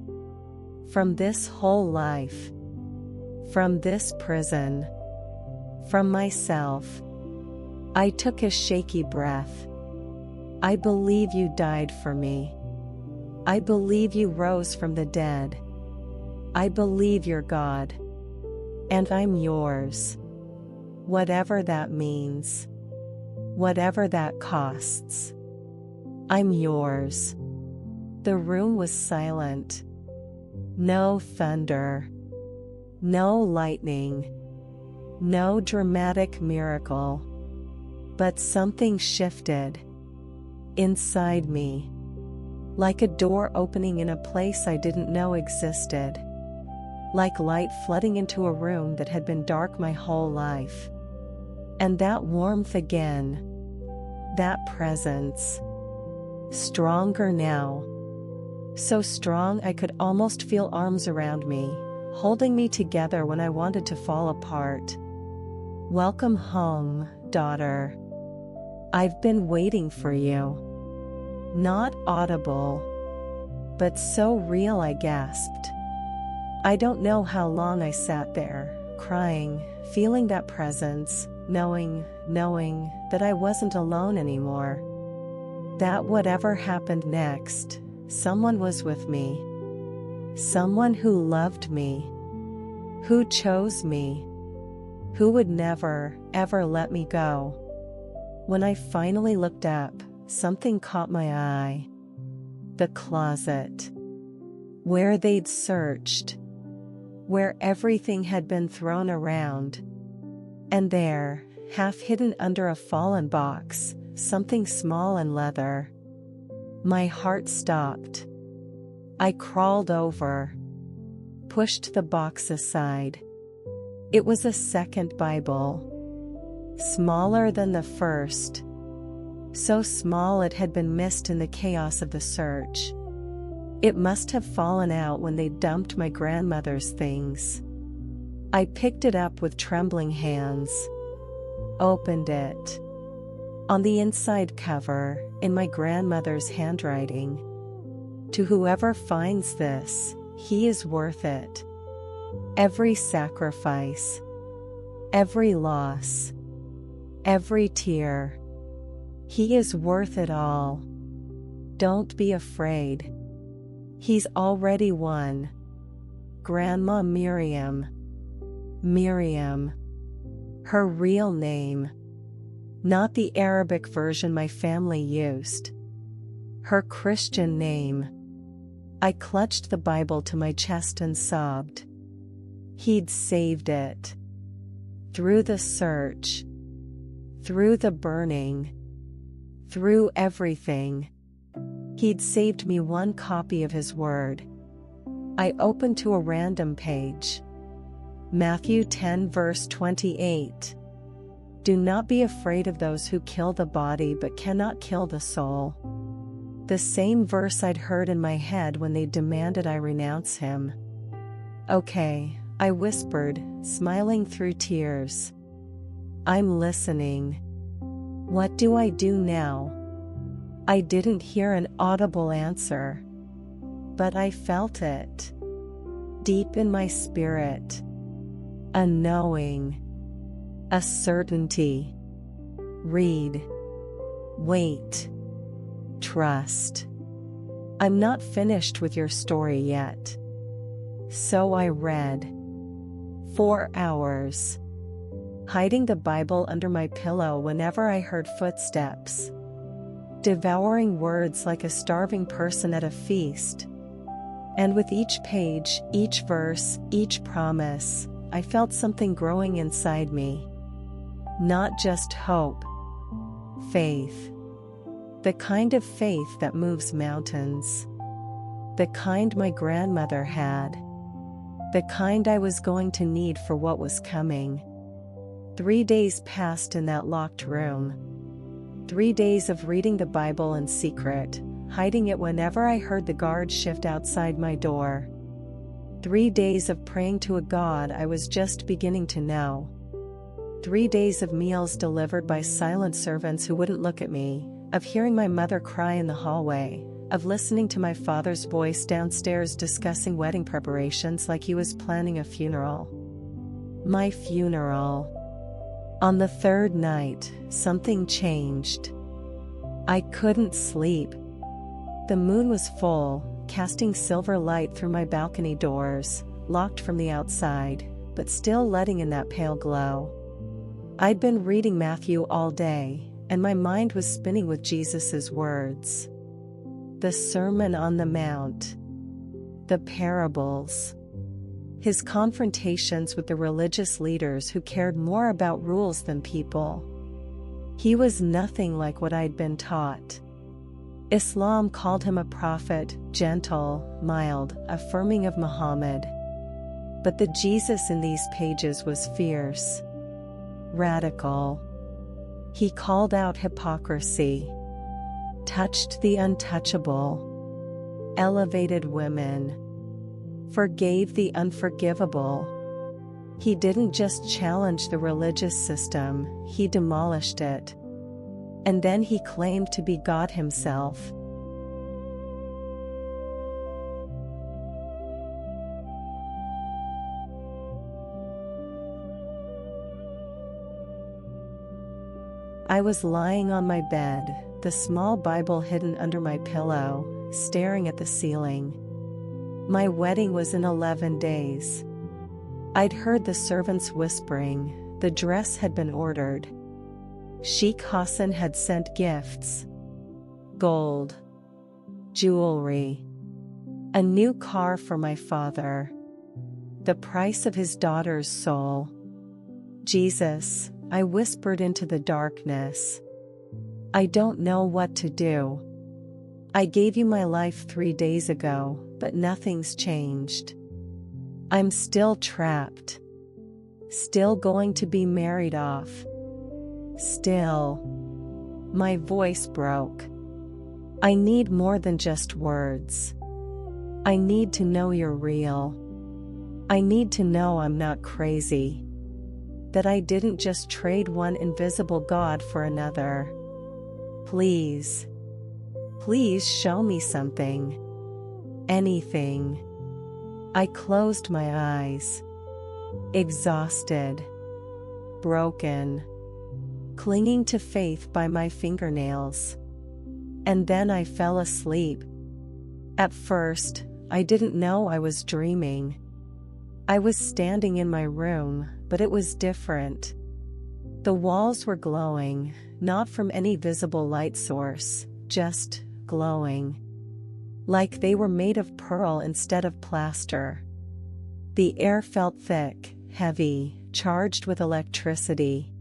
From this whole life. From this prison. From myself. I took a shaky breath. I believe you died for me. I believe you rose from the dead. I believe you're God. And I'm yours. Whatever that means. Whatever that costs. I'm yours. The room was silent. No thunder. No lightning. No dramatic miracle. But something shifted. Inside me. Like a door opening in a place I didn't know existed. Like light flooding into a room that had been dark my whole life. And that warmth again. That presence. Stronger now. So strong I could almost feel arms around me, holding me together when I wanted to fall apart. Welcome home, daughter. I've been waiting for you. Not audible, but so real I gasped. I don't know how long I sat there, crying, feeling that presence, knowing that I wasn't alone anymore. That whatever happened next, someone was with me. Someone who loved me. Who chose me. Who would never, ever let me go. When I finally looked up, something caught my eye. The closet. Where they'd searched. Where everything had been thrown around. And there, half hidden under a fallen box, something small and leather. My heart stopped. I crawled over. Pushed the box aside. It was a second Bible. Smaller than the first. So small it had been missed in the chaos of the search. It must have fallen out when they dumped my grandmother's things. I picked it up with trembling hands. Opened it. On the inside cover, in my grandmother's handwriting. To whoever finds this, he is worth it. Every sacrifice. Every loss. Every tear. He is worth it all. Don't be afraid. He's already won. Grandma Miriam. Miriam. Her real name. Not the Arabic version my family used. Her Christian name. I clutched the Bible to my chest and sobbed. He'd saved it. Through the search. Through the burning. Through everything. He'd saved me one copy of his word. I opened to a random page. Matthew 10 verse 28. Do not be afraid of those who kill the body but cannot kill the soul. The same verse I'd heard in my head when they demanded I renounce him. Okay, I whispered, smiling through tears. I'm listening. What do I do now? I didn't hear an audible answer. But I felt it. Deep in my spirit. A knowing. A certainty. Read. Wait. Trust. I'm not finished with your story yet. So I read. 4 hours. Hiding the Bible under my pillow whenever I heard footsteps. Devouring words like a starving person at a feast. And with each page, each verse, each promise, I felt something growing inside me. Not just hope. Faith. The kind of faith that moves mountains. The kind my grandmother had. The kind I was going to need for what was coming. 3 days passed in that locked room. 3 days of reading the Bible in secret, hiding it whenever I heard the guards shift outside my door. 3 days of praying to a God I was just beginning to know. 3 days of meals delivered by silent servants who wouldn't look at me, of hearing my mother cry in the hallway, of listening to my father's voice downstairs discussing wedding preparations like he was planning a funeral. My funeral. On the third night, something changed. I couldn't sleep. The moon was full, casting silver light through my balcony doors, locked from the outside, but still letting in that pale glow. I'd been reading Matthew all day, and my mind was spinning with Jesus' words. The Sermon on the Mount. The parables. His confrontations with the religious leaders who cared more about rules than people. He was nothing like what I'd been taught. Islam called him a prophet, gentle, mild, affirming of Muhammad. But the Jesus in these pages was fierce. Radical. He called out hypocrisy. Touched the untouchable. Elevated women. Forgave the unforgivable. He didn't just challenge the religious system, he demolished it. And then he claimed to be God himself. I was lying on my bed, the small Bible hidden under my pillow, staring at the ceiling. My wedding was in 11 days. I'd heard the servants whispering, the dress had been ordered. Sheikh Hassan had sent gifts. Gold. Jewelry. A new car for my father. The price of his daughter's soul. Jesus, I whispered into the darkness. I don't know what to do. I gave you my life 3 days ago, but nothing's changed. I'm still trapped. Still going to be married off. Still. My voice broke. I need more than just words. I need to know you're real. I need to know I'm not crazy. That I didn't just trade one invisible God for another. Please. Please show me something. Anything. I closed my eyes. Exhausted. Broken. Clinging to faith by my fingernails. And then I fell asleep. At first, I didn't know I was dreaming. I was standing in my room, but it was different. The walls were glowing, not from any visible light source, just glowing. Like they were made of pearl instead of plaster. The air felt thick, heavy, charged with electricity.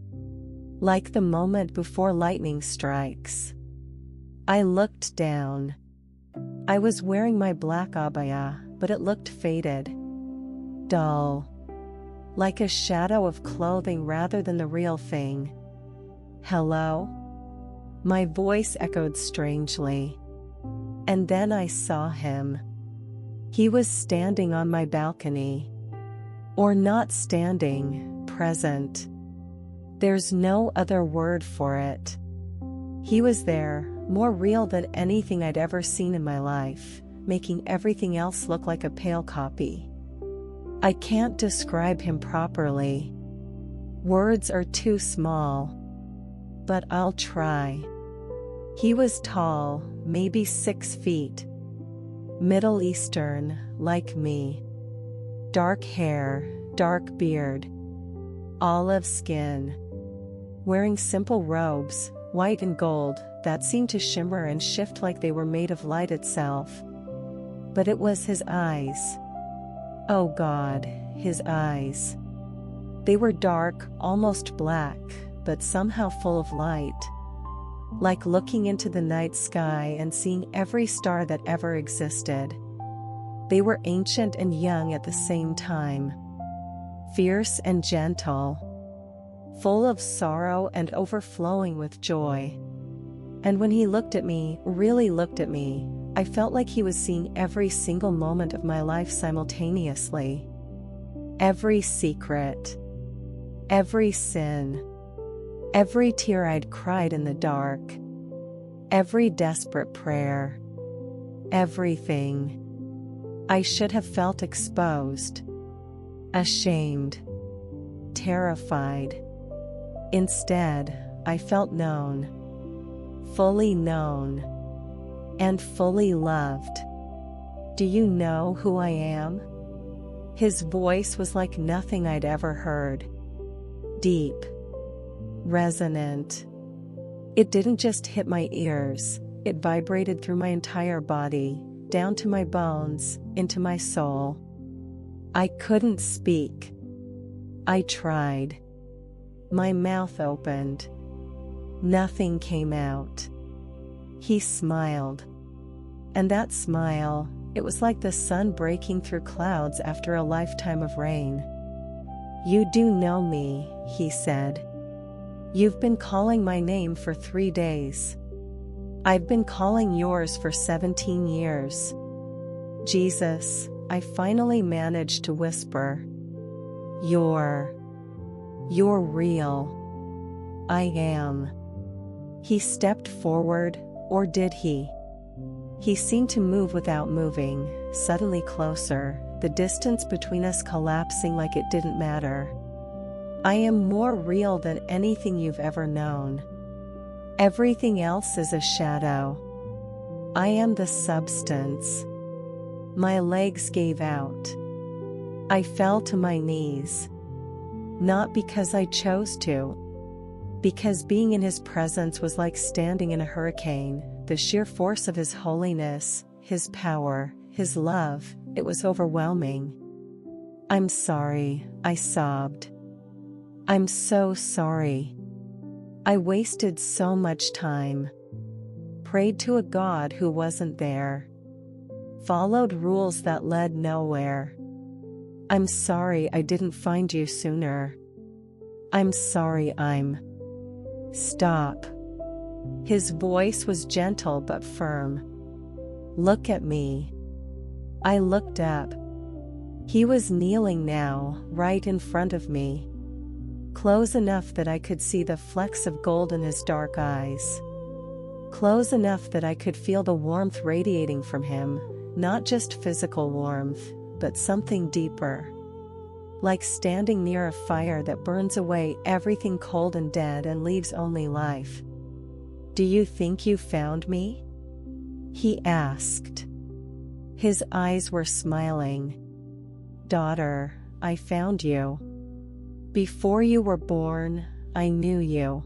Like the moment before lightning strikes. I looked down. I was wearing my black abaya, but it looked faded. Dull. Like a shadow of clothing rather than the real thing. Hello? My voice echoed strangely. And then I saw him. He was standing on my balcony. Or not standing, present. There's no other word for it. He was there, more real than anything I'd ever seen in my life, making everything else look like a pale copy. I can't describe him properly. Words are too small. But I'll try. He was tall, maybe 6 feet. Middle Eastern, like me. Dark hair, dark beard. Olive skin. Wearing simple robes, white and gold, that seemed to shimmer and shift like they were made of light itself. But it was his eyes. Oh God, his eyes. They were dark, almost black, but somehow full of light. Like looking into the night sky and seeing every star that ever existed. They were ancient and young at the same time. Fierce and gentle. Full of sorrow and overflowing with joy. And when he looked at me, really looked at me, I felt like he was seeing every single moment of my life simultaneously. Every secret. Every sin. Every tear I'd cried in the dark. Every desperate prayer. Everything. I should have felt exposed. Ashamed. Terrified. Instead, I felt known. Fully known. And fully loved. Do you know who I am? His voice was like nothing I'd ever heard. Deep. Resonant. It didn't just hit my ears, it vibrated through my entire body, down to my bones, into my soul. I couldn't speak. I tried. My mouth opened. Nothing came out. He smiled. And that smile, it was like the sun breaking through clouds after a lifetime of rain. You do know me, he said. You've been calling my name for 3 days. I've been calling yours for 17 years. Jesus, I finally managed to whisper. You're real. I am. He stepped forward, or did he? He seemed to move without moving, suddenly closer, the distance between us collapsing like it didn't matter. I am more real than anything you've ever known. Everything else is a shadow. I am the substance. My legs gave out. I fell to my knees. Not because I chose to. Because being in his presence was like standing in a hurricane, the sheer force of his holiness, his power, his love, it was overwhelming. I'm sorry, I sobbed. I'm so sorry. I wasted so much time. Prayed to a God who wasn't there. Followed rules that led nowhere. I'm sorry I didn't find you sooner. I'm sorry Stop. His voice was gentle but firm. Look at me. I looked up. He was kneeling now, right in front of me. Close enough that I could see the flecks of gold in his dark eyes. Close enough that I could feel the warmth radiating from him, not just physical warmth, but something deeper. Like standing near a fire that burns away everything cold and dead and leaves only life. Do you think you found me? He asked. His eyes were smiling. Daughter, I found you. Before you were born, I knew you.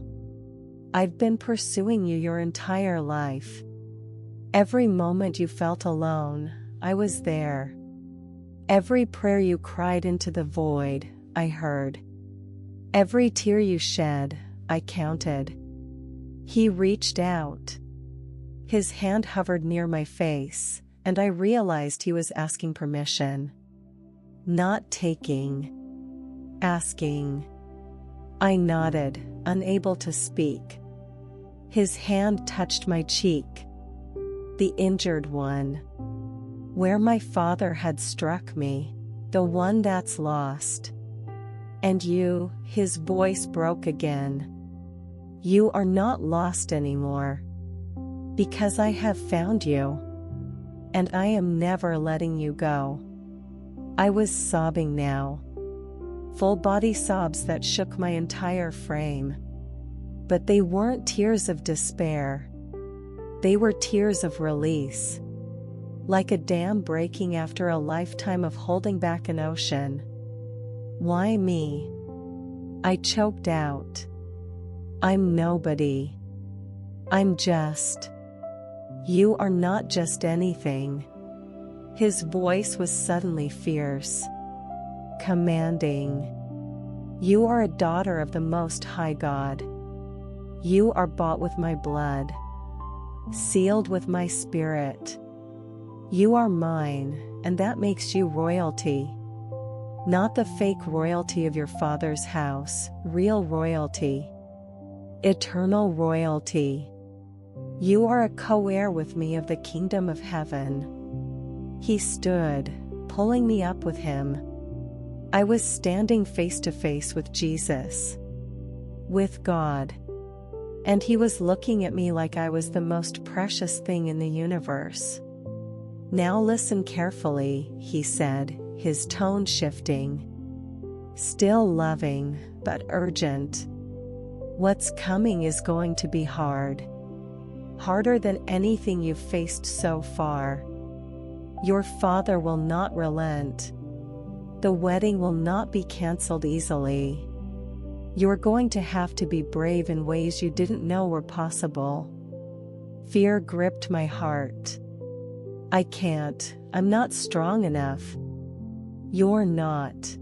I've been pursuing you your entire life. Every moment you felt alone, I was there. Every prayer you cried into the void, I heard. Every tear you shed, I counted. He reached out. His hand hovered near my face, and I realized he was asking permission. Not taking. Asking. I nodded, unable to speak. His hand touched my cheek. The injured one. Where my father had struck me. The one that's lost. And you, his voice broke again. You are not lost anymore. Because I have found you. And I am never letting you go. I was sobbing now. Full body sobs that shook my entire frame. But they weren't tears of despair. They were tears of release. Like a dam breaking after a lifetime of holding back an ocean. Why me? I choked out. I'm nobody. I'm just. You are not just anything. His voice was suddenly fierce. Commanding. You are a daughter of the Most High God. You are bought with my blood. Sealed with my spirit. You are mine, and that makes you royalty. Not the fake royalty of your father's house, real royalty. Eternal royalty. You are a co-heir with me of the kingdom of heaven. He stood, pulling me up with him. I was standing face to face with Jesus. With God. And he was looking at me like I was the most precious thing in the universe. Now listen carefully, he said, his tone shifting. Still loving, but urgent. What's coming is going to be hard. Harder than anything you've faced so far. Your father will not relent. The wedding will not be canceled easily. You're going to have to be brave in ways you didn't know were possible. Fear gripped my heart. I can't, I'm not strong enough. You're not.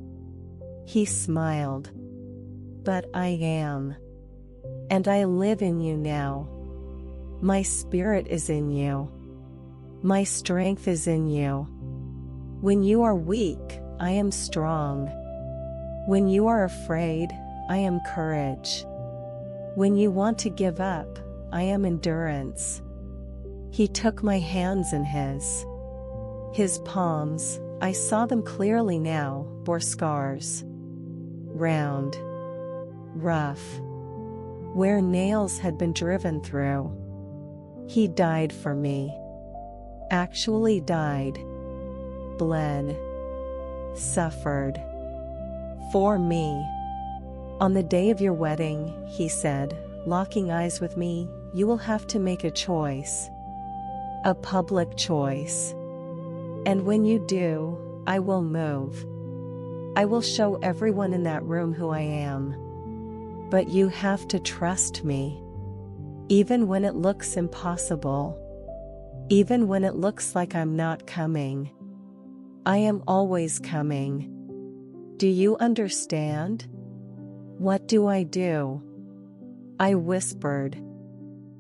He smiled. But I am. And I live in you now. My spirit is in you. My strength is in you. When you are weak, I am strong. When you are afraid, I am courage. When you want to give up, I am endurance. He took my hands in his. His palms, I saw them clearly now, bore scars. Round. Rough. Where nails had been driven through. He died for me. Actually died. Bled. Suffered. For me. On the day of your wedding, he said, locking eyes with me, you will have to make a choice. A public choice. And when you do, I will move. I will show everyone in that room who I am. But you have to trust me. Even when it looks impossible. Even when it looks like I'm not coming. I am always coming. Do you understand? What do I do? I whispered.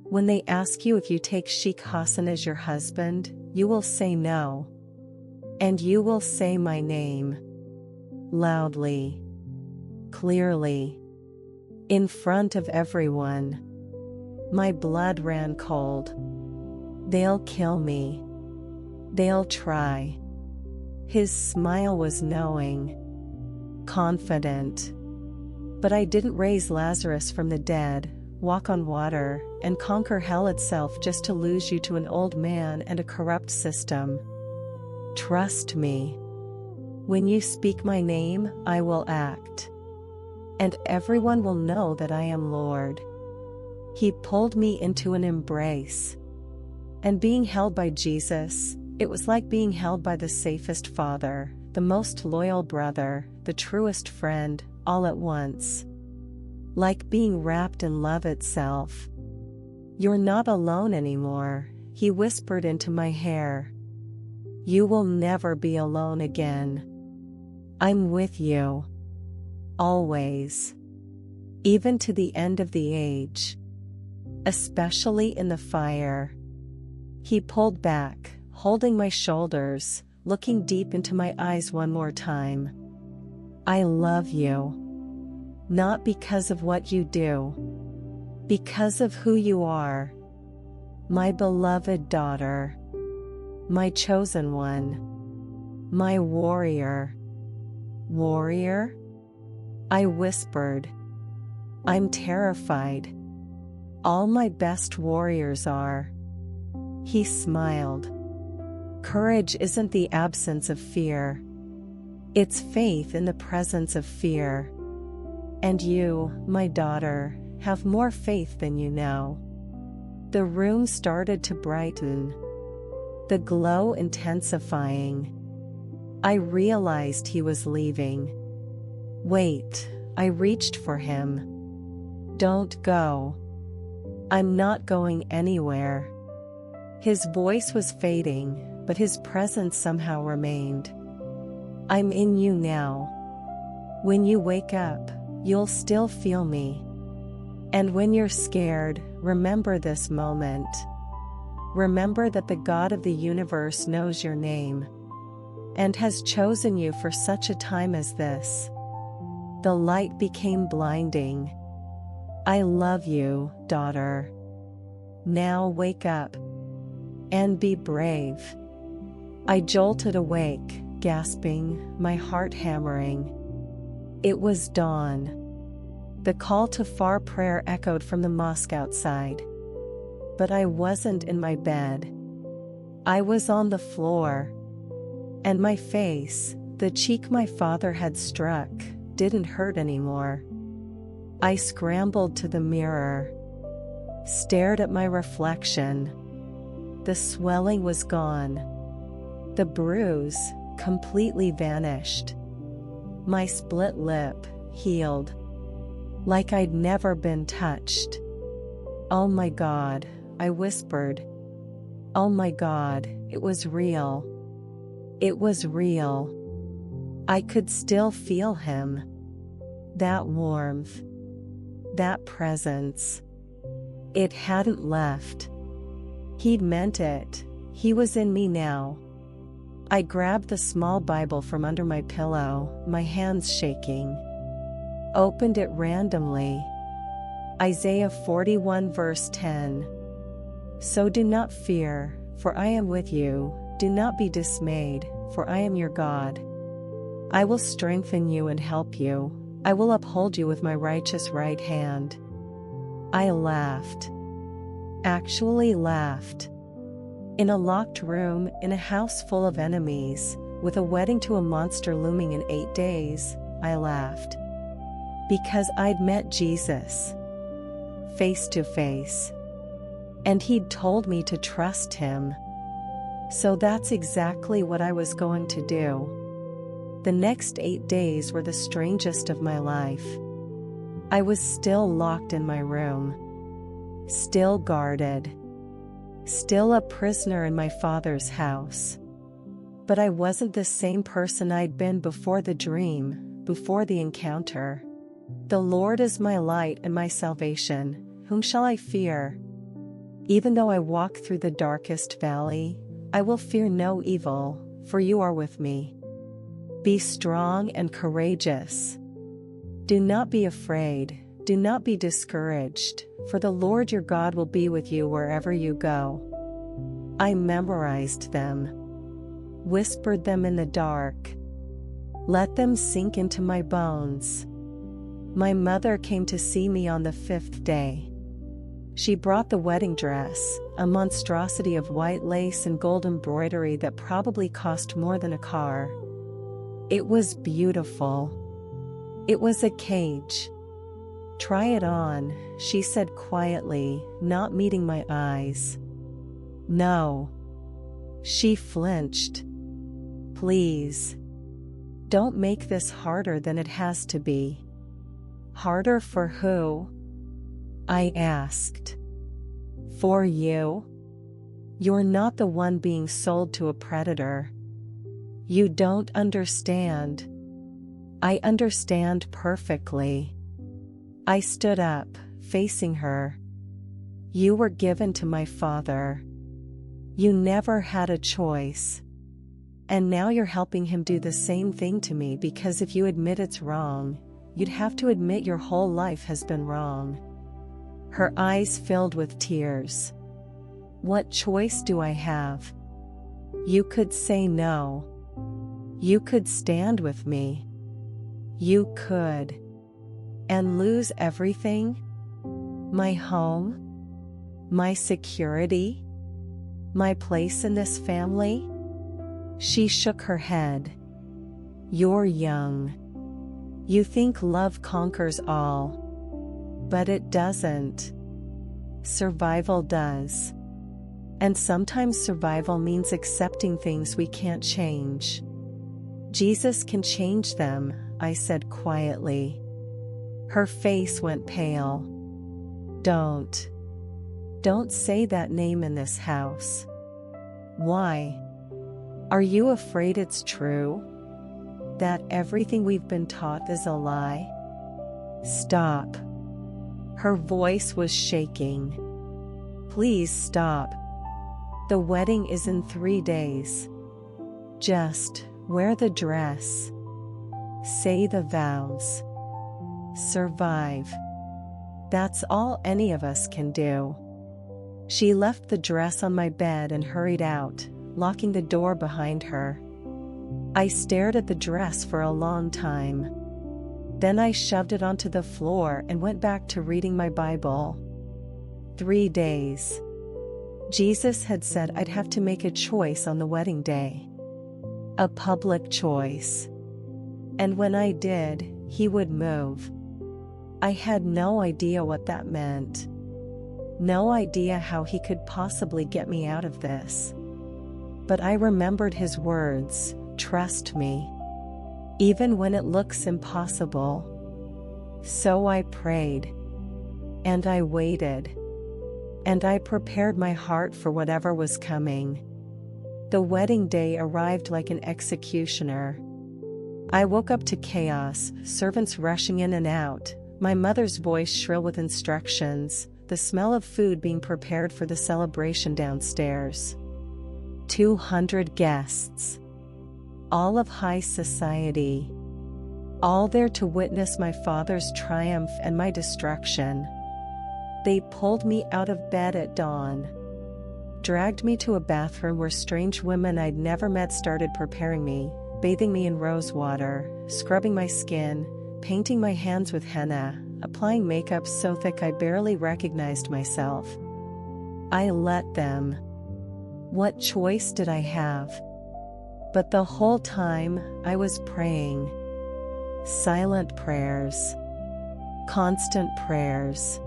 When they ask you if you take Sheikh Hassan as your husband, you will say no. And you will say my name. Loudly. Clearly. In front of everyone. My blood ran cold. They'll kill me. They'll try. His smile was knowing. Confident. But I didn't raise Lazarus from the dead, walk on water, and conquer hell itself just to lose you to an old man and a corrupt system. Trust me. When you speak my name, I will act. And everyone will know that I am Lord. He pulled me into an embrace. And being held by Jesus, it was like being held by the safest father, the most loyal brother, the truest friend, all at once. Like being wrapped in love itself. You're not alone anymore, he whispered into my hair. You will never be alone again. I'm with you. Always. Even to the end of the age. Especially in the fire. He pulled back, holding my shoulders, looking deep into my eyes one more time. I love you. Not because of what you do. Because of who you are. My beloved daughter. My chosen one. My warrior. Warrior? I whispered. I'm terrified. All my best warriors are. He smiled. Courage isn't the absence of fear. It's faith in the presence of fear. And you, my daughter, have more faith than you know. The room started to brighten. The glow intensifying. I realized he was leaving. Wait, I reached for him. Don't go. I'm not going anywhere. His voice was fading, but his presence somehow remained. I'm in you now. When you wake up, you'll still feel me. And when you're scared, remember this moment. Remember that the God of the universe knows your name and has chosen you for such a time as this. The light became blinding. I love you, daughter. Now wake up and be brave. I jolted awake, gasping, my heart hammering. It was dawn. The call to far prayer echoed from the mosque outside. But I wasn't in my bed. I was on the floor. And my face, the cheek my father had struck, didn't hurt anymore. I scrambled to the mirror. Stared at my reflection. The swelling was gone. The bruise completely vanished. My split lip healed. Like I'd never been touched. Oh my God, I whispered. Oh my God, it was real. It was real. I could still feel him. That warmth. That presence. It hadn't left. He'd meant it. He was in me now. I grabbed the small Bible from under my pillow, my hands shaking. Opened it randomly. Isaiah 41 verse 10. So do not fear, for I am with you. Do not be dismayed, for I am your God. I will strengthen you and help you. I will uphold you with my righteous right hand. I laughed. Actually laughed. In a locked room, in a house full of enemies, with a wedding to a monster looming in 8 days, I laughed. Because I'd met Jesus. Face to face. And he'd told me to trust him. So that's exactly what I was going to do. The next 8 days were the strangest of my life. I was still locked in my room. Still guarded. Still a prisoner in my father's house. But I wasn't the same person I'd been before the dream, before the encounter. The Lord is my light and my salvation, whom shall I fear? Even though I walk through the darkest valley, I will fear no evil, for you are with me. Be strong and courageous. Do not be afraid, do not be discouraged, for the Lord your God will be with you wherever you go. I memorized them. Whispered them in the dark. Let them sink into my bones. My mother came to see me on the 5th day. She brought the wedding dress, a monstrosity of white lace and gold embroidery that probably cost more than a car. It was beautiful. It was a cage. Try it on, she said quietly, not meeting my eyes. No. She flinched. Please. Don't make this harder than it has to be. Harder for who? I asked. For you? You're not the one being sold to a predator. You don't understand. I understand perfectly. I stood up, facing her. You were given to my father. You never had a choice. And now you're helping him do the same thing to me, because if you admit it's wrong, you'd have to admit your whole life has been wrong. Her eyes filled with tears. What choice do I have? You could say no. You could stand with me. You could. And lose everything? My home? My security? My place in this family? She shook her head. You're young. You think love conquers all. But it doesn't. Survival does. And sometimes survival means accepting things we can't change. Jesus can change them, I said quietly. Her face went pale. Don't say that name in this house. Why? Are you afraid it's true? That everything we've been taught is a lie? Stop. Her voice was shaking. Please stop. The wedding is in 3 days. Just wear the dress. Say the vows. Survive. That's all any of us can do. She left the dress on my bed and hurried out, locking the door behind her. I stared at the dress for a long time. Then I shoved it onto the floor and went back to reading my Bible. 3 days. Jesus had said I'd have to make a choice on the wedding day. A public choice. And when I did, he would move. I had no idea what that meant. No idea how he could possibly get me out of this. But I remembered his words, trust me. Even when it looks impossible. So I prayed. And I waited. And I prepared my heart for whatever was coming. The wedding day arrived like an executioner. I woke up to chaos, servants rushing in and out, my mother's voice shrill with instructions, the smell of food being prepared for the celebration downstairs. 200 guests. All of high society. All there to witness my father's triumph and my destruction. They pulled me out of bed at dawn. Dragged me to a bathroom where strange women I'd never met started preparing me, bathing me in rose water, scrubbing my skin, painting my hands with henna, applying makeup so thick I barely recognized myself. I let them. What choice did I have? But the whole time, I was praying. Silent prayers. Constant prayers.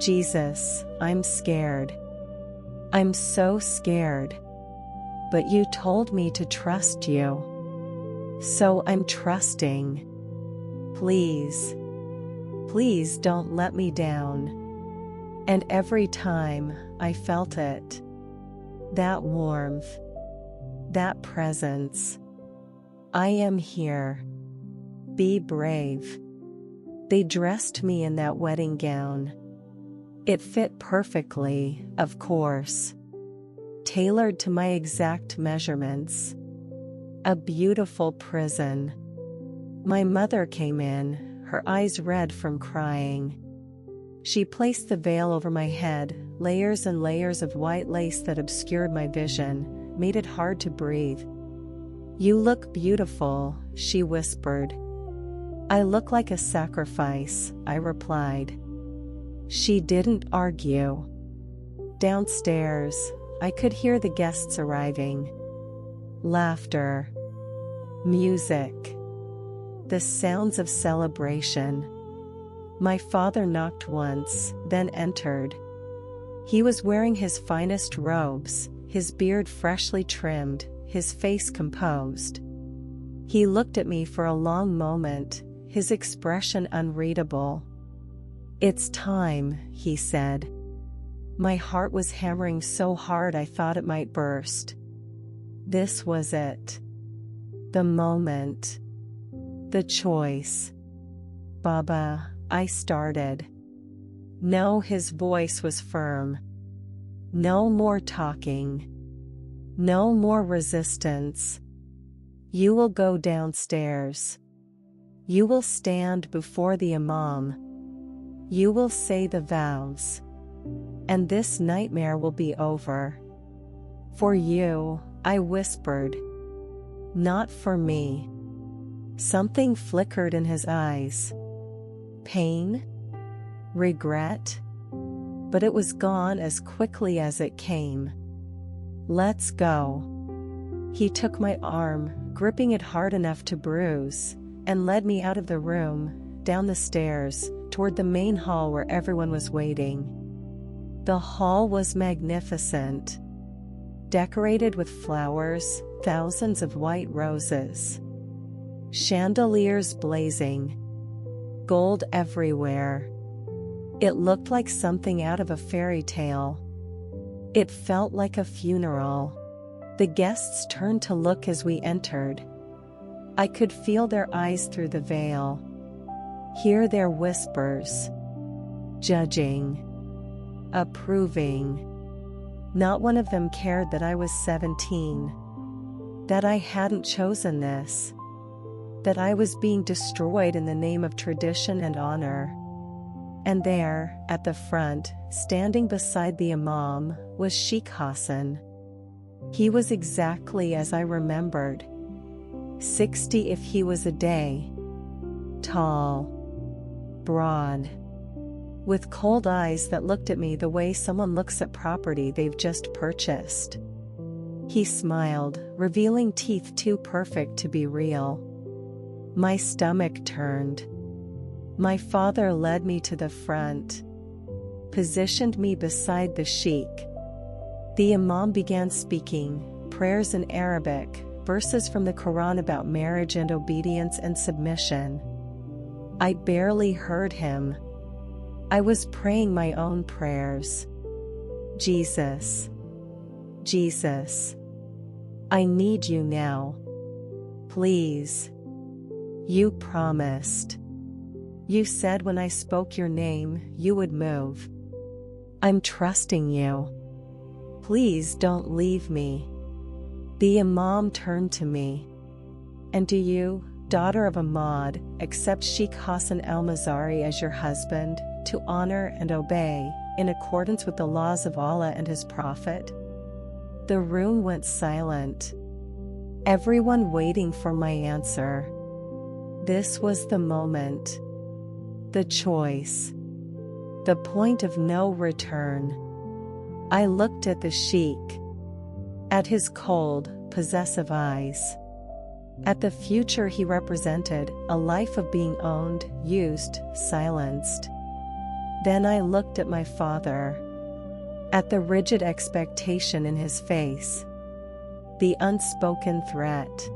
Jesus, I'm scared. I'm so scared. But you told me to trust you. So I'm trusting. Please. Please don't let me down. And every time, I felt it. That warmth. That presence. I am here. Be brave. They dressed me in that wedding gown. It fit perfectly, of course. Tailored to my exact measurements. A beautiful prison. My mother came in, her eyes red from crying. She placed the veil over my head, layers and layers of white lace that obscured my vision, made it hard to breathe. You look beautiful, she whispered. I look like a sacrifice, I replied. She didn't argue. Downstairs, I could hear the guests arriving. Laughter. Music. The sounds of celebration. My father knocked once, then entered. He was wearing his finest robes, his beard freshly trimmed, his face composed. He looked at me for a long moment, his expression unreadable. It's time, he said. My heart was hammering so hard I thought it might burst. This was it. The moment. The choice. Baba, I started. No, his voice was firm. No more talking. No more resistance. You will go downstairs. You will stand before the Imam. You will say the vows. And this nightmare will be over. For you, I whispered. Not for me. Something flickered in his eyes. Pain? Regret? But it was gone as quickly as it came. Let's go. He took my arm, gripping it hard enough to bruise, and led me out of the room, down the stairs, toward the main hall where everyone was waiting. The hall was magnificent. Decorated with flowers, thousands of white roses. Chandeliers blazing. Gold everywhere. It looked like something out of a fairy tale. It felt like a funeral. The guests turned to look as we entered. I could feel their eyes through the veil. Hear their whispers. Judging. Approving. Not one of them cared that I was 17. That I hadn't chosen this. That I was being destroyed in the name of tradition and honor. And there, at the front, standing beside the Imam, was Sheikh Hassan. He was exactly as I remembered. 60 if he was a day. Tall. Broad. With cold eyes that looked at me the way someone looks at property they've just purchased. He smiled, revealing teeth too perfect to be real. My stomach turned. My father led me to the front, positioned me beside the Sheikh. The Imam began speaking, prayers in Arabic, verses from the Quran about marriage and obedience and submission. I barely heard him. I was praying my own prayers. Jesus. Jesus. I need you now. Please. You promised. You said when I spoke your name, you would move. I'm trusting you. Please don't leave me. The Imam turned to me. And do you, daughter of Ahmad, accept Sheikh Hassan al-Mazari as your husband, to honor and obey, in accordance with the laws of Allah and His Prophet? The room went silent. Everyone waiting for my answer. This was the moment. The choice. The point of no return. I looked at the Sheikh. At his cold, possessive eyes. At the future he represented, a life of being owned, used, silenced. Then I looked at my father. At the rigid expectation in his face. The unspoken threat.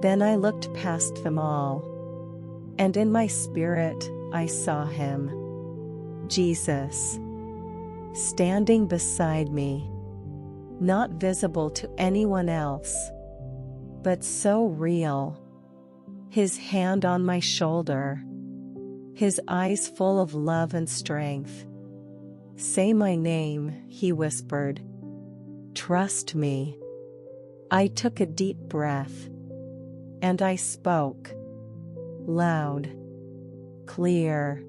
Then I looked past them all. And in my spirit, I saw him. Jesus. Standing beside me. Not visible to anyone else. But so real. His hand on my shoulder. His eyes full of love and strength. Say my name, he whispered. Trust me. I took a deep breath. And I spoke. Loud. Clear.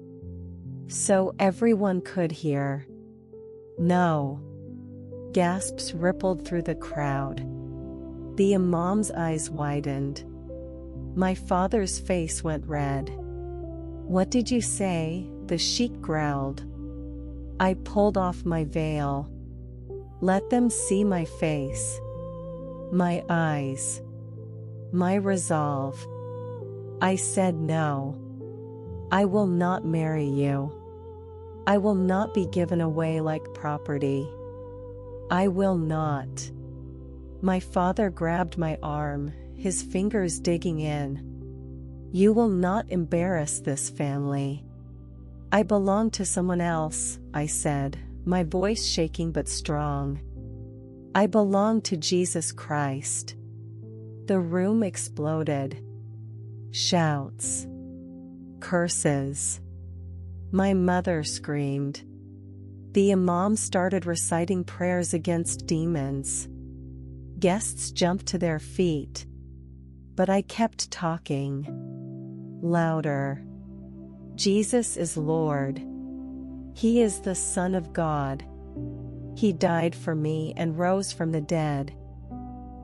So everyone could hear. No. Gasps rippled through the crowd. The Imam's eyes widened. My father's face went red. What did you say? The Sheikh growled. I pulled off my veil. Let them see my face. My eyes. My resolve. I said no. I will not marry you. I will not be given away like property. I will not. My father grabbed my arm, his fingers digging in. You will not embarrass this family. I belong to someone else, I said, my voice shaking but strong. I belong to Jesus Christ. The room exploded. Shouts. Curses. My mother screamed. The imam started reciting prayers against demons. Guests jumped to their feet. But I kept talking. Louder. Jesus is Lord. He is the Son of God. He died for me and rose from the dead.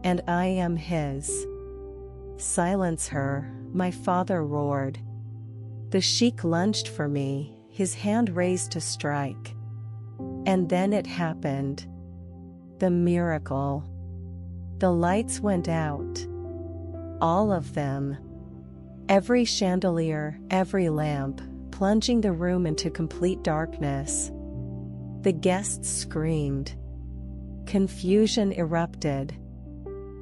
And I am His. Silence her, my father roared. The Sheikh lunged for me, his hand raised to strike. And then it happened. The miracle. The lights went out. All of them. Every chandelier, every lamp, plunging the room into complete darkness. The guests screamed. Confusion erupted.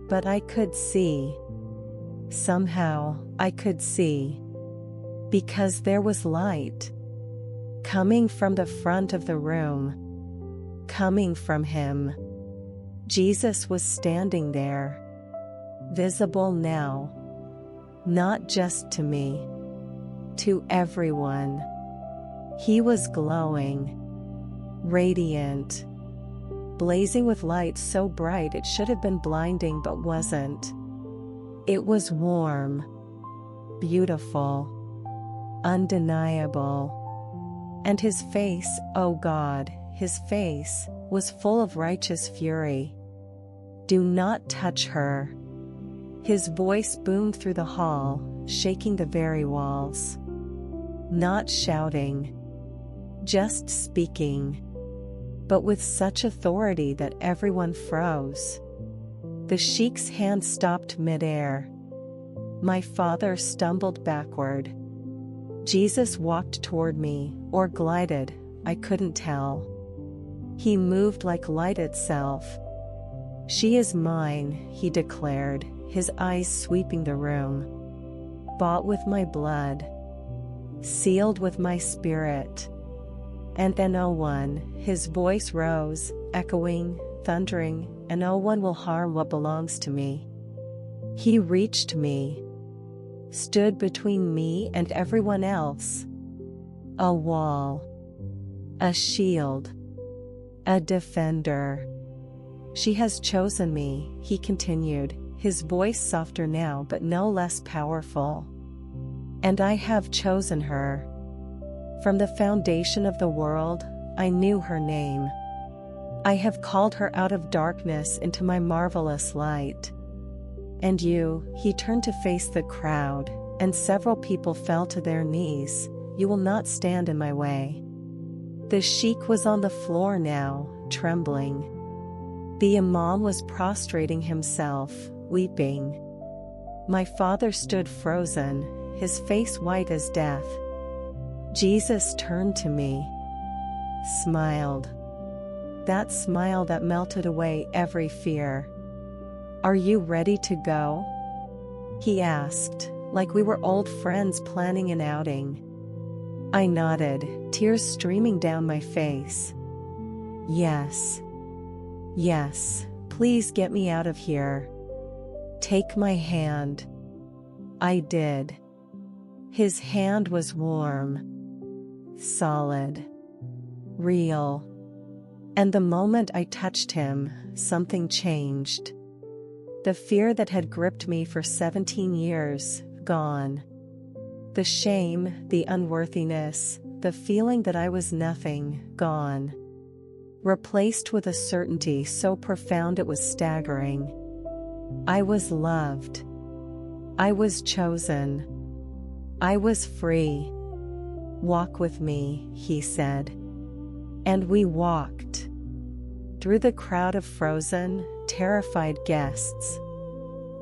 But I could see. Somehow, I could see. Because there was light. Coming from the front of the room. Coming from Him. Jesus was standing there. Visible now. Not just to me. To everyone. He was glowing. Radiant. Blazing with light so bright it should have been blinding but wasn't. It was warm. Beautiful. Undeniable. And His face, oh God, His face, was full of righteous fury. Do not touch her. His voice boomed through the hall, shaking the very walls. Not shouting. Just speaking. But with such authority that everyone froze. The Sheikh's hand stopped midair. My father stumbled backward. Jesus walked toward me, or glided, I couldn't tell. He moved like light itself. She is mine, he declared, his eyes sweeping the room. Bought with my blood. Sealed with my spirit. And then no one, his voice rose, echoing, thundering, and no one will harm what belongs to me. He reached me. Stood between me and everyone else. A wall. A shield. A defender. She has chosen me, he continued, his voice softer now but no less powerful. And I have chosen her. From the foundation of the world, I knew her name. I have called her out of darkness into my marvelous light. And you, he turned to face the crowd, and several people fell to their knees, you will not stand in my way. The Sheikh was on the floor now, trembling. The Imam was prostrating himself, weeping. My father stood frozen, his face white as death. Jesus turned to me. Smiled. That smile that melted away every fear. Are you ready to go? He asked, like we were old friends planning an outing. I nodded, tears streaming down my face. Yes. Yes, please get me out of here. Take my hand. I did. His hand was warm. Solid. Real. And the moment I touched him, something changed. The fear that had gripped me for 17 years, gone. The shame, the unworthiness, the feeling that I was nothing, gone. Replaced with a certainty so profound it was staggering. I was loved. I was chosen. I was free. Walk with me, he said. And we walked. Through the crowd of frozen, terrified guests.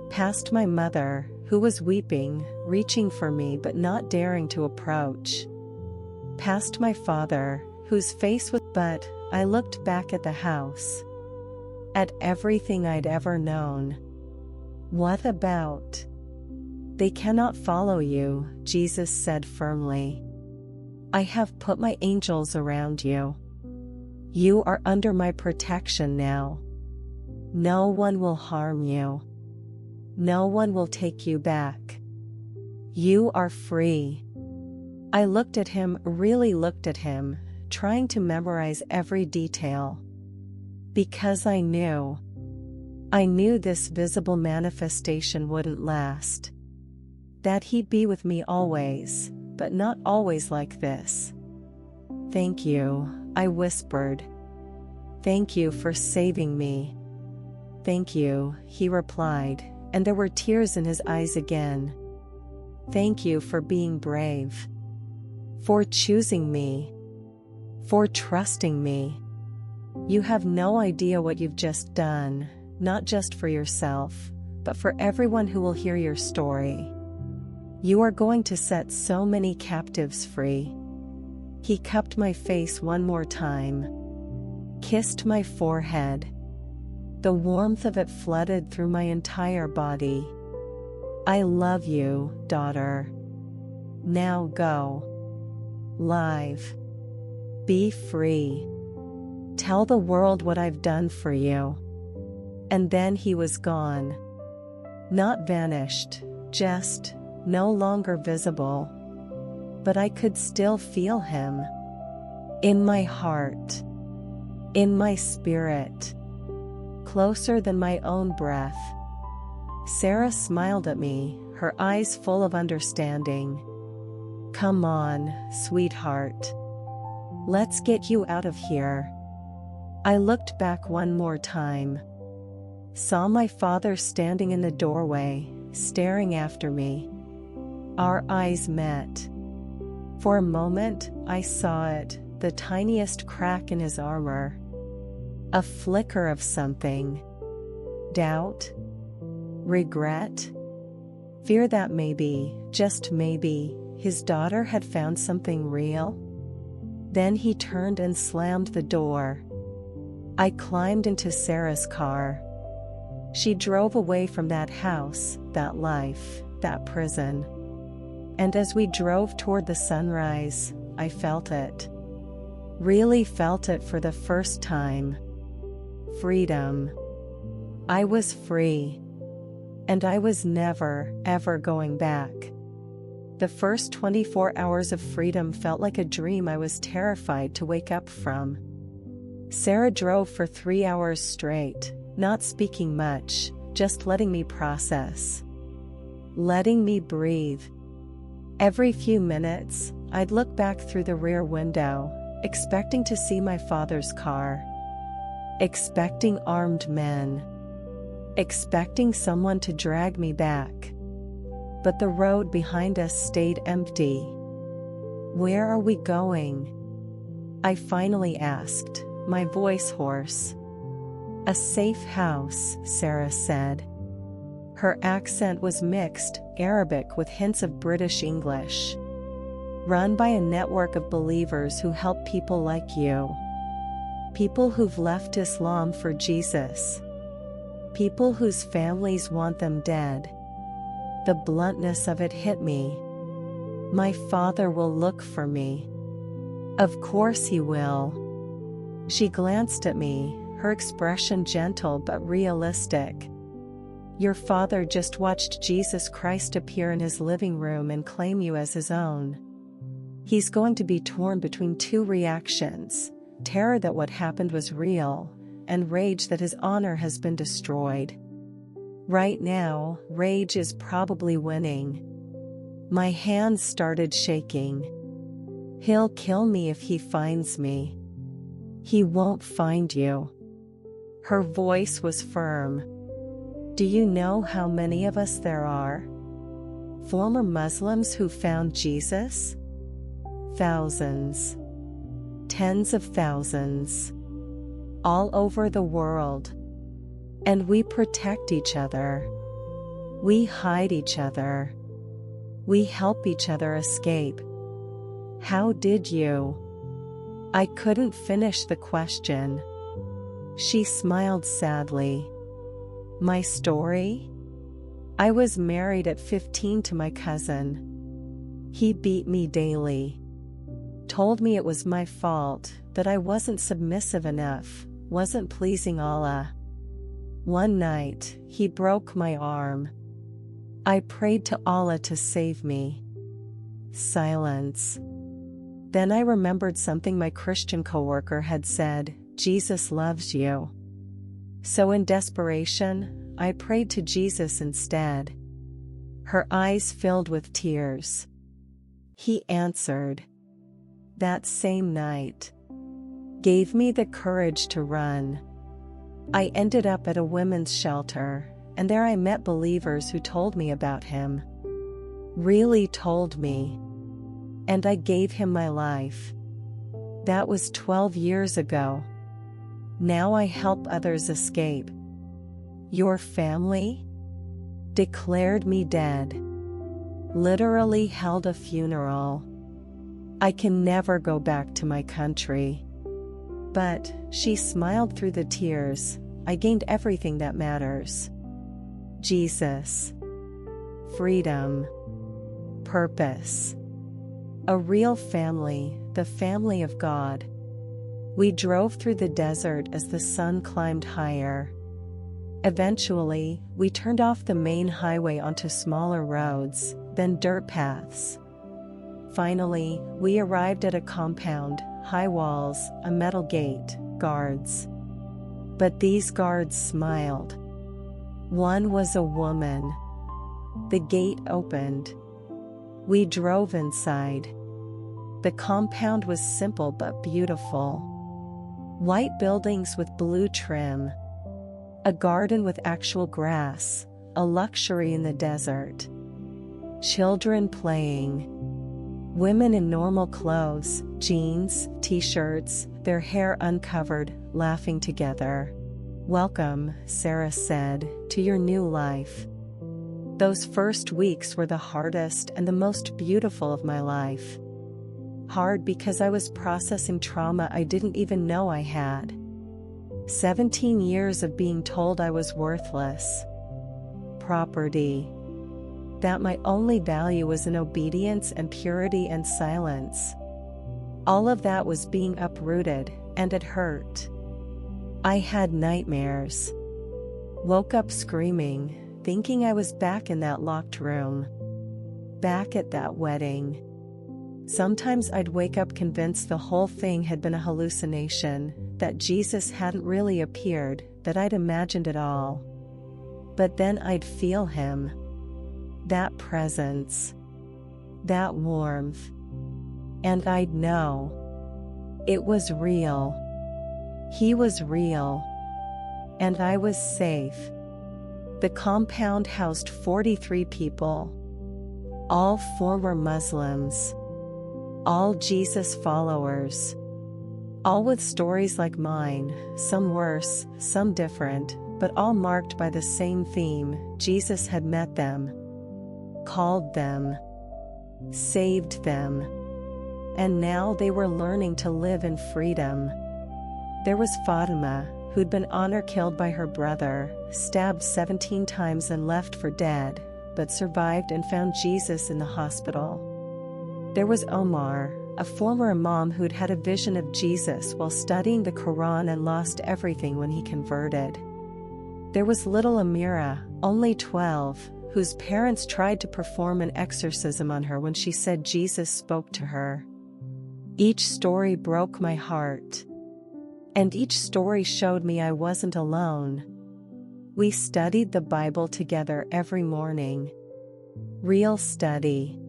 Past my mother, who was weeping, reaching for me but not daring to approach. Past my father, whose face was but I looked back at the house. At everything I'd ever known. What about? They cannot follow you, Jesus said firmly. I have put my angels around you. You are under my protection now. No one will harm you. No one will take you back. You are free. I looked at him, really looked at him, trying to memorize every detail. Because I knew this visible manifestation wouldn't last. That he'd be with me always, but not always like this. Thank you, I whispered. Thank you for saving me. Thank you, he replied, and there were tears in his eyes again. Thank you for being brave. For choosing me. For trusting me. You have no idea what you've just done, not just for yourself, but for everyone who will hear your story. You are going to set so many captives free. He cupped my face one more time, kissed my forehead. The warmth of it flooded through my entire body. I love you, daughter. Now go. Live. Be free. Tell the world what I've done for you. And then he was gone. Not vanished, just no longer visible. But I could still feel him. In my heart. In my spirit. Closer than my own breath. Sarah smiled at me, her eyes full of understanding. Come on, sweetheart. Let's get you out of here. I looked back one more time. Saw my father standing in the doorway, staring after me. Our eyes met. For a moment, I saw it, the tiniest crack in his armor. A flicker of something. Doubt? Regret? Fear that maybe, just maybe, his daughter had found something real? Then he turned and slammed the door. I climbed into Sarah's car. She drove away from that house, that life, that prison. And as we drove toward the sunrise, I felt it. Really felt it for the first time. Freedom. I was free. And I was never, ever going back. The first 24 hours of freedom felt like a dream I was terrified to wake up from. Sarah drove for 3 hours straight, not speaking much, just letting me process. Letting me breathe. Every few minutes, I'd look back through the rear window, expecting to see my father's car. Expecting armed men. Expecting someone to drag me back. But the road behind us stayed empty. Where are we going? I finally asked, my voice hoarse. A safe house, Sarah said. Her accent was mixed, Arabic with hints of British English. Run by a network of believers who help people like you. People who've left Islam for Jesus. People whose families want them dead. The bluntness of it hit me. My father will look for me. Of course he will. She glanced at me, her expression gentle but realistic. Your father just watched Jesus Christ appear in his living room and claim you as his own. He's going to be torn between two reactions, terror that what happened was real, and rage that his honor has been destroyed. Right now, rage is probably winning. My hands started shaking. He'll kill me if he finds me. He won't find you. Her voice was firm. Do you know how many of us there are? Former Muslims who found Jesus? Thousands. Tens of thousands. All over the world. And we protect each other. We hide each other. We help each other escape. How did you? I couldn't finish the question. She smiled sadly. My story? I was married at 15 to my cousin. He beat me daily. Told me it was my fault, that I wasn't submissive enough, wasn't pleasing Allah. One night, he broke my arm. I prayed to Allah to save me. Silence. Then I remembered something my Christian coworker had said, Jesus loves you. So in desperation, I prayed to Jesus instead. Her eyes filled with tears. He answered. That same night. Gave me the courage to run. I ended up at a women's shelter, and there I met believers who told me about him. Really told me. And I gave him my life. That was 12 years ago. Now I help others escape. Your family? Declared me dead. Literally held a funeral. I can never go back to my country. But, she smiled through the tears, I gained everything that matters. Jesus. Freedom. Purpose. A real family, the family of God. We drove through the desert as the sun climbed higher. Eventually, we turned off the main highway onto smaller roads, then dirt paths. Finally, we arrived at a compound, high walls, a metal gate, guards. But these guards smiled. One was a woman. The gate opened. We drove inside. The compound was simple but beautiful. White buildings with blue trim. A garden with actual grass, a luxury in the desert. Children playing. Women in normal clothes, jeans, t-shirts, their hair uncovered, laughing together. Welcome, Sarah said, to your new life. Those first weeks were the hardest and the most beautiful of my life. Hard because I was processing trauma I didn't even know I had. 17 years of being told I was worthless. Property. That my only value was in obedience and purity and silence. All of that was being uprooted, and it hurt. I had nightmares. Woke up screaming, thinking I was back in that locked room. Back at that wedding. Sometimes I'd wake up convinced the whole thing had been a hallucination, that Jesus hadn't really appeared, that I'd imagined it all. But then I'd feel him. That presence. That warmth. And I'd know. It was real. He was real. And I was safe. The compound housed 43 people. All former Muslims. All Jesus followers. All with stories like mine, some worse, some different, but all marked by the same theme. Jesus had met them. Called them. Saved them. And now they were learning to live in freedom. There was Fatima, who'd been honor-killed by her brother, stabbed 17 times and left for dead, but survived and found Jesus in the hospital. There was Omar, a former imam who'd had a vision of Jesus while studying the Quran and lost everything when he converted. There was little Amira, only 12, whose parents tried to perform an exorcism on her when she said Jesus spoke to her. Each story broke my heart. And each story showed me I wasn't alone. We studied the Bible together every morning. Real study.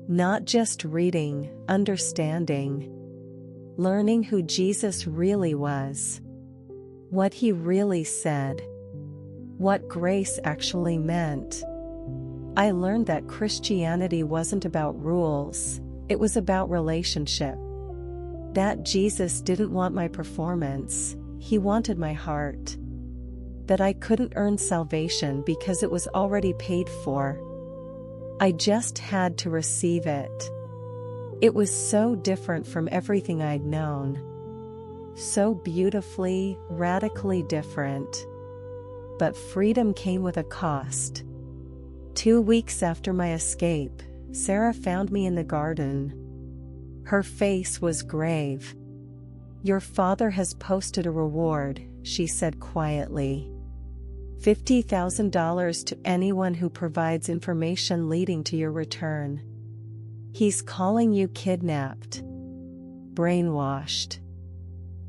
Not just reading, understanding. Learning who Jesus really was. What he really said. What grace actually meant. I learned that Christianity wasn't about rules, it was about relationship. That Jesus didn't want my performance, he wanted my heart. That I couldn't earn salvation because it was already paid for. I just had to receive it. It was so different from everything I'd known. So beautifully, radically different. But freedom came with a cost. 2 weeks after my escape, Sarah found me in the garden. Her face was grave. "Your father has posted a reward," she said quietly. $50,000 to anyone who provides information leading to your return. He's calling you kidnapped. Brainwashed.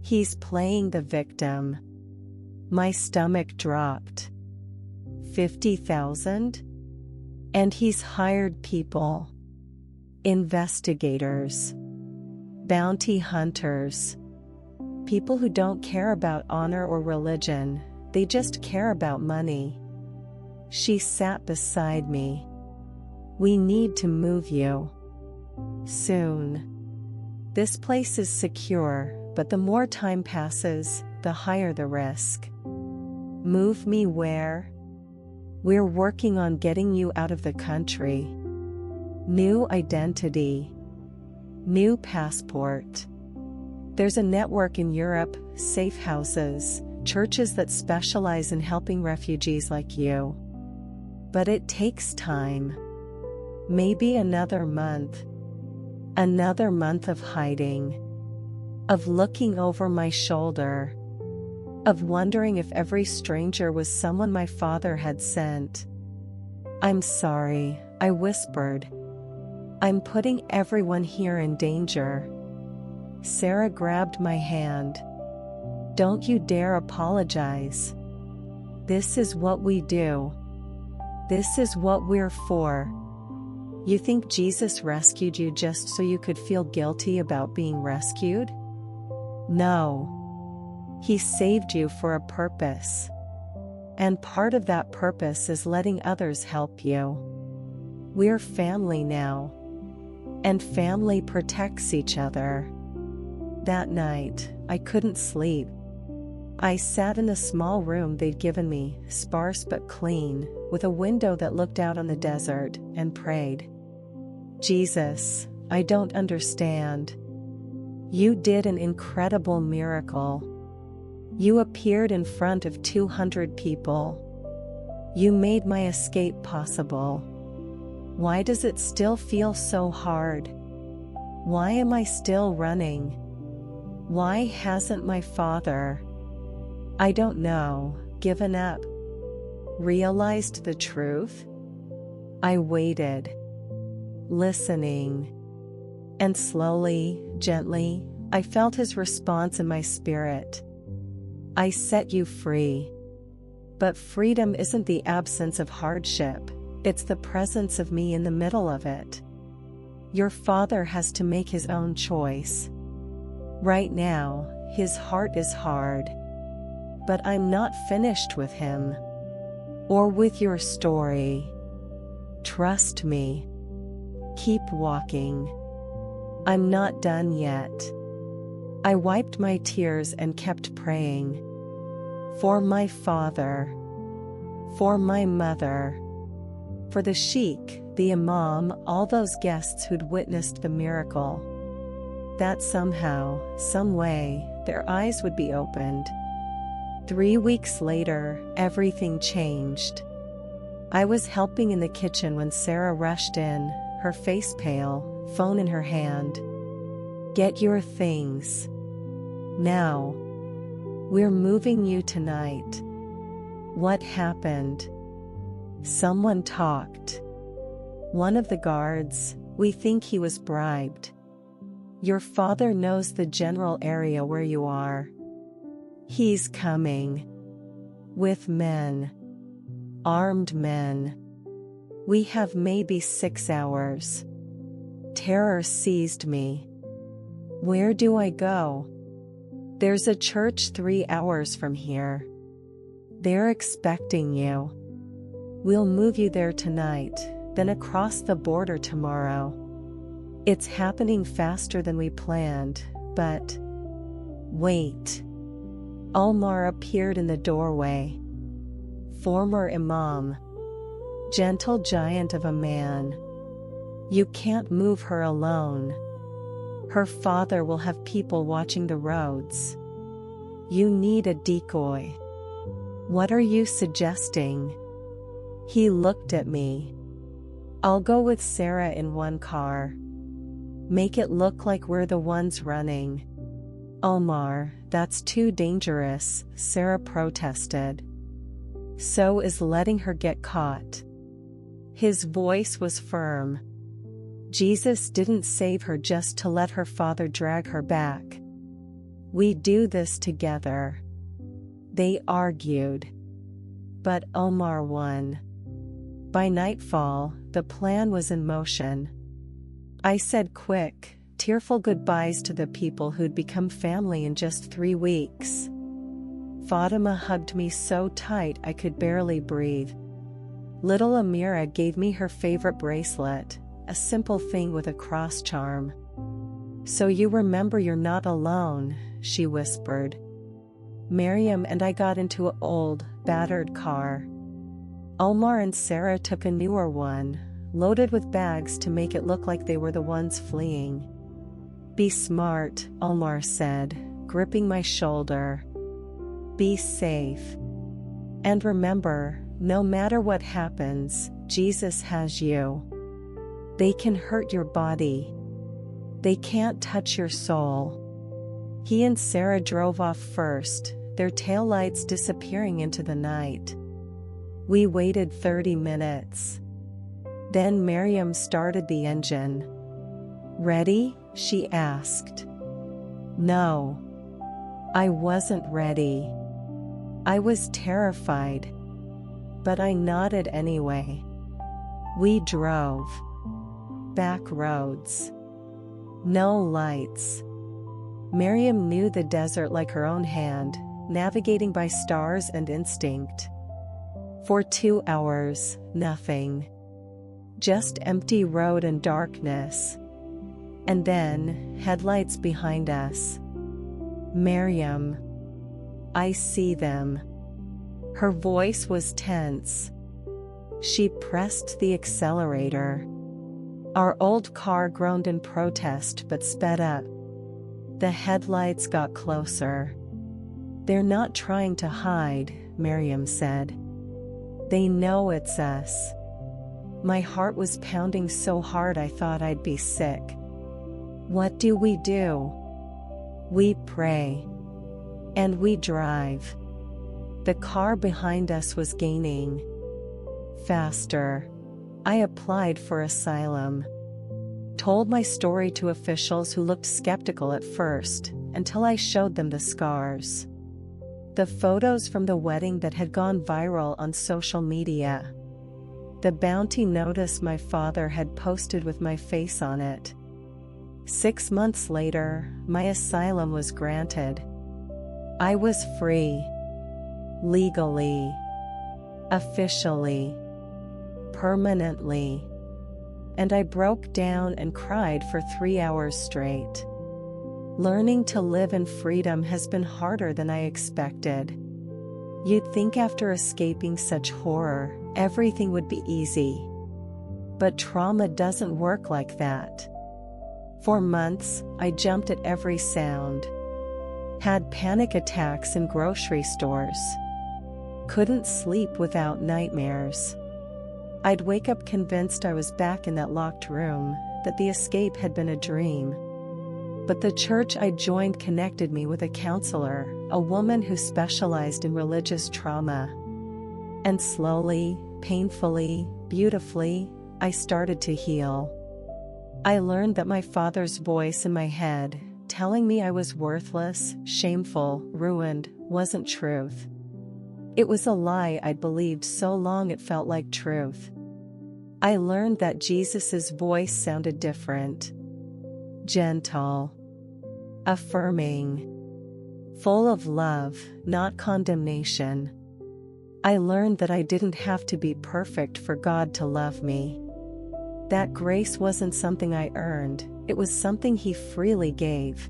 He's playing the victim. My stomach dropped. 50,000? And he's hired people. Investigators. Bounty hunters. People who don't care about honor or religion, they just care about money. She sat beside me. We need to move you. Soon. This place is secure, but the more time passes, the higher the risk. Move me where? We're working on getting you out of the country. New identity. New passport. There's a network in Europe, safe houses, churches that specialize in helping refugees like you. But it takes time. Maybe another month. Another month of hiding. Of looking over my shoulder. Of wondering if every stranger was someone my father had sent. I'm sorry, I whispered. I'm putting everyone here in danger. Sarah grabbed my hand. Don't you dare apologize. This is what we do. This is what we're for. You think Jesus rescued you just so you could feel guilty about being rescued? No. He saved you for a purpose. And part of that purpose is letting others help you. We're family now. And family protects each other. That night, I couldn't sleep. I sat in a small room they'd given me, sparse but clean, with a window that looked out on the desert, and prayed. Jesus, I don't understand. You did an incredible miracle. You appeared in front of 200 people. You made my escape possible. Why does it still feel so hard? Why am I still running? Why hasn't my father, I don't know, given up? Realized the truth? I waited. Listening. And slowly, gently, I felt his response in my spirit. I set you free. But freedom isn't the absence of hardship, it's the presence of me in the middle of it. Your father has to make his own choice. Right now, his heart is hard. But I'm not finished with him. Or with your story. Trust me. Keep walking. I'm not done yet. I wiped my tears and kept praying. For my father. For my mother. For the Sheikh, the Imam, all those guests who'd witnessed the miracle. That somehow, some way, their eyes would be opened. 3 weeks later, everything changed. I was helping in the kitchen when Sarah rushed in, her face pale, phone in her hand. Get your things. Now. We're moving you tonight. What happened? Someone talked. One of the guards, we think he was bribed. Your father knows the general area where you are. He's coming. With men. Armed men. We have maybe 6 hours. Terror seized me. Where do I go? There's a church 3 hours from here. They're expecting you. We'll move you there tonight, then across the border tomorrow. It's happening faster than we planned, but... Wait. Omar appeared in the doorway. Former Imam. Gentle giant of a man. You can't move her alone. Her father will have people watching the roads. You need a decoy. What are you suggesting? He looked at me. I'll go with Sarah in one car. Make it look like we're the ones running. Omar, that's too dangerous, Sarah protested. So is letting her get caught. His voice was firm. Jesus didn't save her just to let her father drag her back. We do this together. They argued. But Omar won. By nightfall, the plan was in motion. I said quick, tearful goodbyes to the people who'd become family in just 3 weeks. Fatima hugged me so tight I could barely breathe. Little Amira gave me her favorite bracelet, a simple thing with a cross charm. So you remember you're not alone, she whispered. Miriam and I got into an old, battered car. Omar and Sarah took a newer one, loaded with bags to make it look like they were the ones fleeing. Be smart, Omar said, gripping my shoulder. Be safe. And remember, no matter what happens, Jesus has you. They can hurt your body. They can't touch your soul. He and Sarah drove off first, their taillights disappearing into the night. We waited 30 minutes. Then Miriam started the engine. Ready? She asked. No. I wasn't ready. I was terrified. But I nodded anyway. We drove. Back roads. No lights. Miriam knew the desert like her own hand, navigating by stars and instinct. For 2 hours, nothing. Just empty road and darkness. And then, headlights behind us. Miriam. I see them. Her voice was tense. She pressed the accelerator. Our old car groaned in protest but sped up. The headlights got closer. They're not trying to hide, Miriam said. They know it's us. My heart was pounding so hard I thought I'd be sick. What do? We pray. And we drive. The car behind us was gaining. Faster. I applied for asylum. Told my story to officials who looked skeptical at first, until I showed them the scars. The photos from the wedding that had gone viral on social media. The bounty notice my father had posted with my face on it. 6 months later, my asylum was granted. I was free. Legally. Officially. Permanently. And I broke down and cried for 3 hours straight. Learning to live in freedom has been harder than I expected. You'd think after escaping such horror, everything would be easy. But trauma doesn't work like that. For months, I jumped at every sound. Had panic attacks in grocery stores. Couldn't sleep without nightmares. I'd wake up convinced I was back in that locked room, that the escape had been a dream. But the church I joined connected me with a counselor, a woman who specialized in religious trauma. And slowly, painfully, beautifully, I started to heal. I learned that my father's voice in my head, telling me I was worthless, shameful, ruined, wasn't truth. It was a lie I'd believed so long it felt like truth. I learned that Jesus's voice sounded different. Gentle. Affirming. Full of love, not condemnation. I learned that I didn't have to be perfect for God to love me. That grace wasn't something I earned, it was something He freely gave.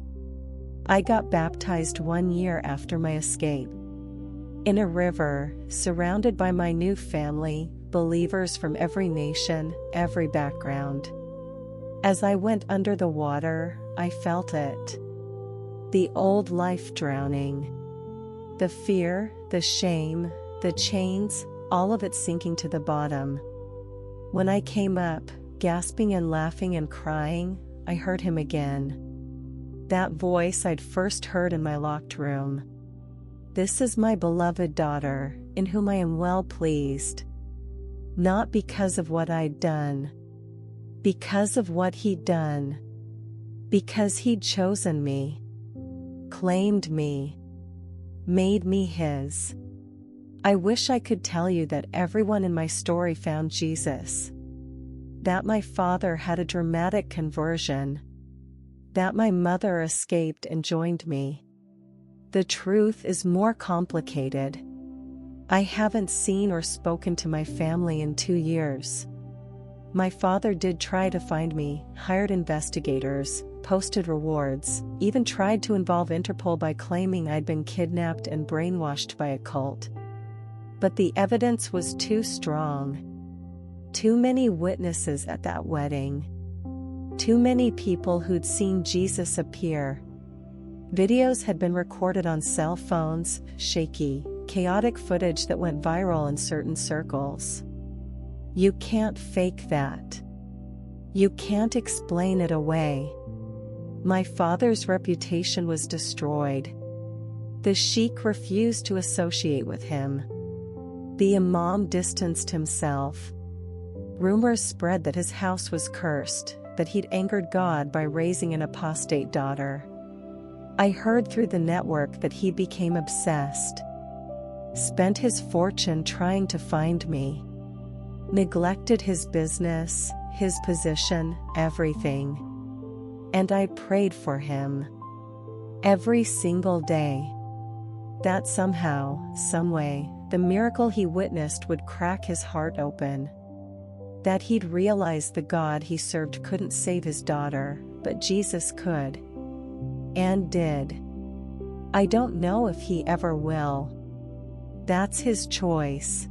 I got baptized 1 year after my escape. In a river, surrounded by my new family, believers from every nation, every background. As I went under the water, I felt it. The old life drowning. The fear, the shame, the chains, all of it sinking to the bottom. When I came up, gasping and laughing and crying, I heard Him again. That voice I'd first heard in my locked room. "This is my beloved daughter, in whom I am well pleased." Not because of what I'd done, because of what he'd done. Because he'd chosen me, claimed me, made me his. I wish I could tell you that everyone in my story found Jesus, that my father had a dramatic conversion, that my mother escaped and joined me. The truth is more complicated. I haven't seen or spoken to my family in 2 years. My father did try to find me, hired investigators, posted rewards, even tried to involve Interpol by claiming I'd been kidnapped and brainwashed by a cult. But the evidence was too strong. Too many witnesses at that wedding. Too many people who'd seen Jesus appear. Videos had been recorded on cell phones, shaky, chaotic footage that went viral in certain circles. You can't fake that. You can't explain it away. My father's reputation was destroyed. The Sheikh refused to associate with him. The Imam distanced himself. Rumors spread that his house was cursed, that he'd angered God by raising an apostate daughter. I heard through the network that he became obsessed. Spent his fortune trying to find me. Neglected his business, his position, everything. And I prayed for him. Every single day. That somehow, someway, the miracle he witnessed would crack his heart open. That he'd realize the God he served couldn't save his daughter, but Jesus could. And did. I don't know if he ever will. That's his choice.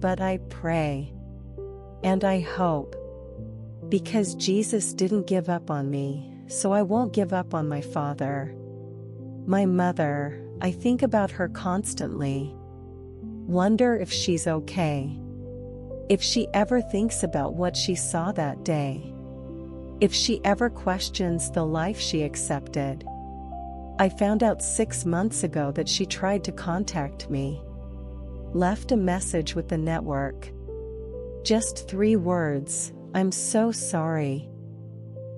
But I pray. And I hope. Because Jesus didn't give up on me, so I won't give up on my father. My mother, I think about her constantly. Wonder if she's okay. If she ever thinks about what she saw that day. If she ever questions the life she accepted. I found out 6 months ago that she tried to contact me. Left a message with the network. Just 3 words, "I'm so sorry."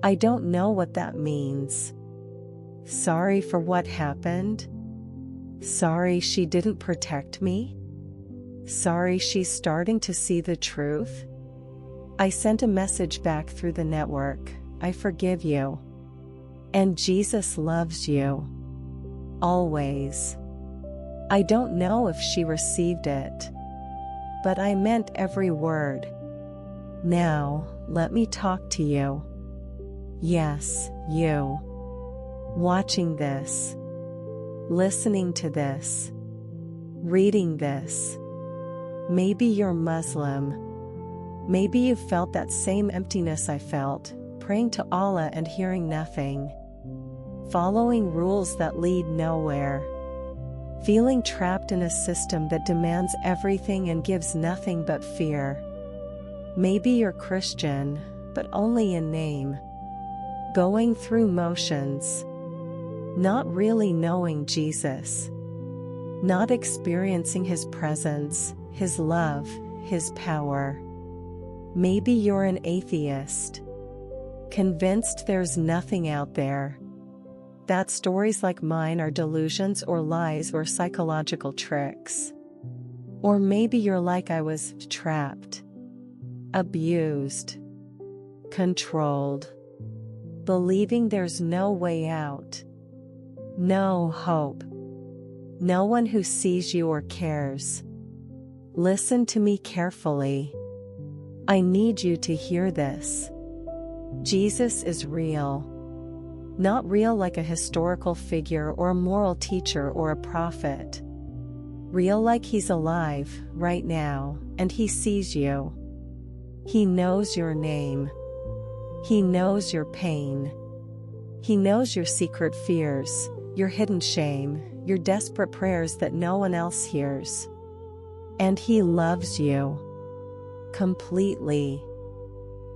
I don't know what that means. Sorry for what happened? Sorry she didn't protect me? Sorry she's starting to see the truth? I sent a message back through the network, "I forgive you. And Jesus loves you. Always." I don't know if she received it. But I meant every word. Now, let me talk to you. Yes, you. Watching this. Listening to this. Reading this. Maybe you're Muslim. Maybe you felt that same emptiness I felt, praying to Allah and hearing nothing. Following rules that lead nowhere. Feeling trapped in a system that demands everything and gives nothing but fear. Maybe you're Christian, but only in name. Going through motions. Not really knowing Jesus. Not experiencing his presence, his love, his power. Maybe you're an atheist. Convinced there's nothing out there. That stories like mine are delusions or lies or psychological tricks. Or maybe you're like I was, trapped. Abused. Controlled. Believing there's no way out. No hope. No one who sees you or cares. Listen to me carefully. I need you to hear this. Jesus is real. Not real like a historical figure or a moral teacher or a prophet. Real like he's alive, right now, and he sees you. He knows your name. He knows your pain. He knows your secret fears, your hidden shame, your desperate prayers that no one else hears. And he loves you. Completely.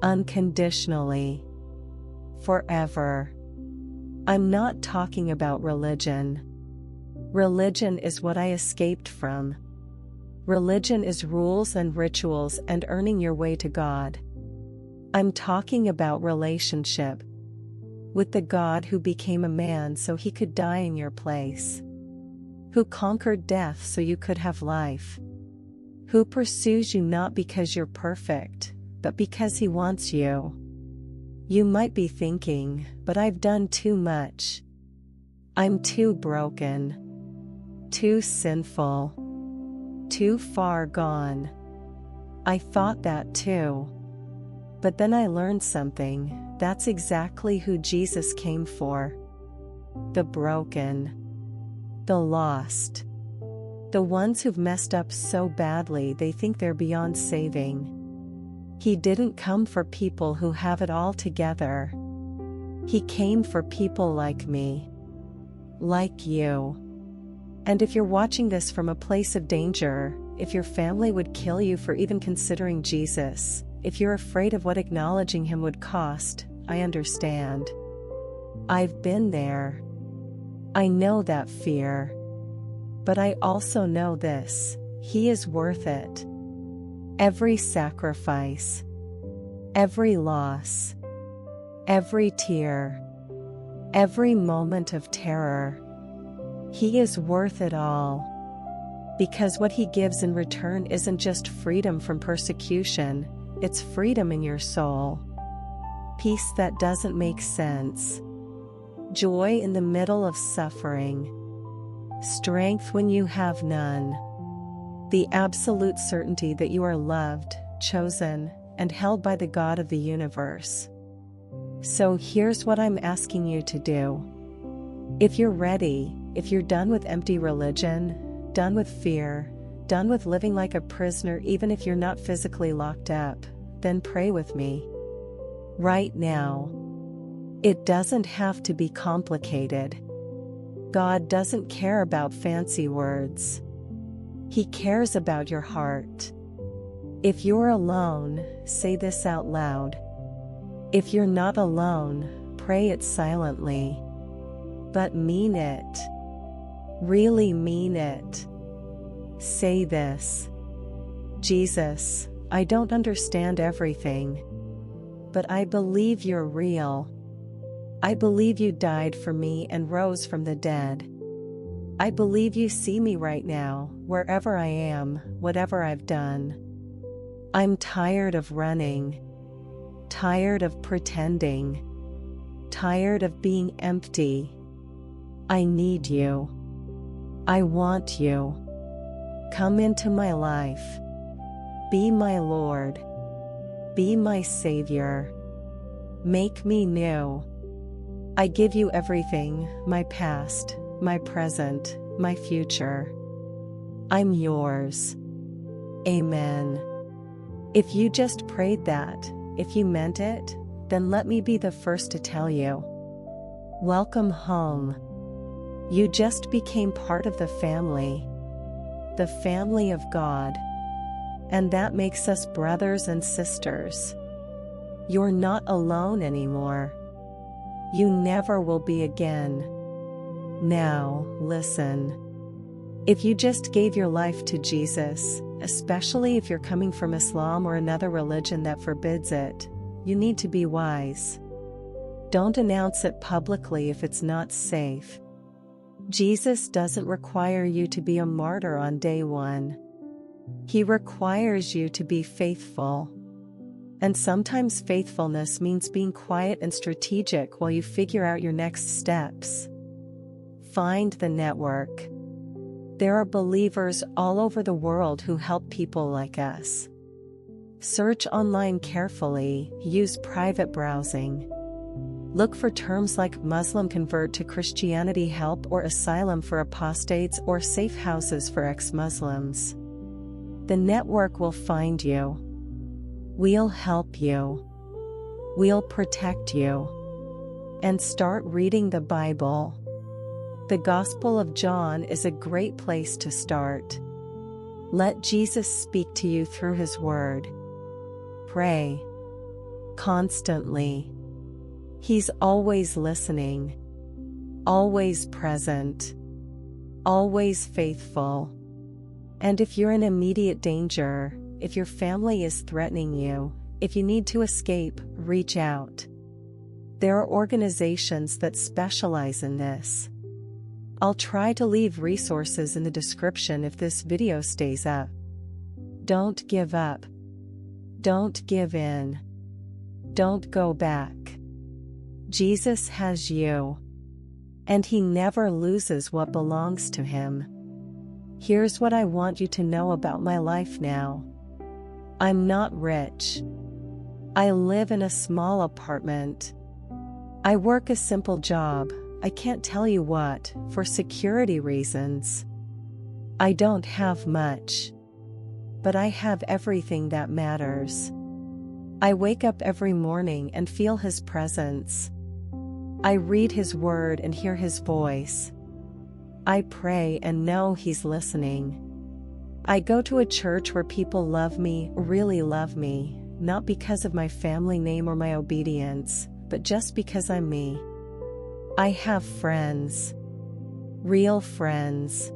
Unconditionally. Forever. I'm not talking about religion. Religion is what I escaped from. Religion is rules and rituals and earning your way to God. I'm talking about relationship with the God who became a man so he could die in your place, who conquered death so you could have life, who pursues you not because you're perfect, but because he wants you. You might be thinking, but I've done too much. I'm too broken, too sinful, too far gone. I thought that too. But then I learned something. That's exactly who Jesus came for. The broken, the lost, the ones who've messed up so badly they think they're beyond saving. He didn't come for people who have it all together. He came for people like me, like you. And if you're watching this from a place of danger, if your family would kill you for even considering Jesus, if you're afraid of what acknowledging him would cost, I understand. I've been there. I know that fear. But I also know this: he is worth it. Every sacrifice, every loss, every tear, every moment of terror. He is worth it all. Because what he gives in return isn't just freedom from persecution, it's freedom in your soul. Peace that doesn't make sense. Joy in the middle of suffering. Strength when you have none. The absolute certainty that you are loved, chosen, and held by the God of the universe. So here's what I'm asking you to do. If you're ready, if you're done with empty religion, done with fear, done with living like a prisoner even if you're not physically locked up, then pray with me. Right now. It doesn't have to be complicated. God doesn't care about fancy words. He cares about your heart. If you're alone, say this out loud. If you're not alone, pray it silently. But mean it. Really mean it. Say this: Jesus, I don't understand everything, but I believe you're real. I believe you died for me and rose from the dead. I believe you see me right now, wherever I am, whatever I've done. I'm tired of running, tired of pretending, tired of being empty. I need you. I want you. Come into my life. Be my Lord. Be my Savior. Make me new. I give you everything, my past, my present, my future. I'm yours. Amen. If you just prayed that, if you meant it, then let me be the first to tell you. Welcome home. You just became part of the family of God. And that makes us brothers and sisters. You're not alone anymore. You never will be again. Now, listen. If you just gave your life to Jesus, especially if you're coming from Islam or another religion that forbids it, you need to be wise. Don't announce it publicly if it's not safe. Jesus doesn't require you to be a martyr on day one. He requires you to be faithful. And sometimes faithfulness means being quiet and strategic while you figure out your next steps. Find the network. There are believers all over the world who help people like us. Search online carefully, use private browsing. Look for terms like Muslim convert to Christianity help or asylum for apostates or safe houses for ex-Muslims. The network will find you. We'll help you. We'll protect you. And start reading the Bible. The Gospel of John is a great place to start. Let Jesus speak to you through his word. Pray constantly. He's always listening, always present, always faithful. And if you're in immediate danger, if your family is threatening you, if you need to escape, reach out. There are organizations that specialize in this. I'll try to leave resources in the description if this video stays up. Don't give up. Don't give in. Don't go back. Jesus has you. And he never loses what belongs to him. Here's what I want you to know about my life now. I'm not rich. I live in a small apartment. I work a simple job, I can't tell you what, for security reasons. I don't have much. But I have everything that matters. I wake up every morning and feel his presence. I read his word and hear his voice. I pray and know he's listening. I go to a church where people love me, really love me, not because of my family name or my obedience, but just because I'm me. I have friends. Real friends.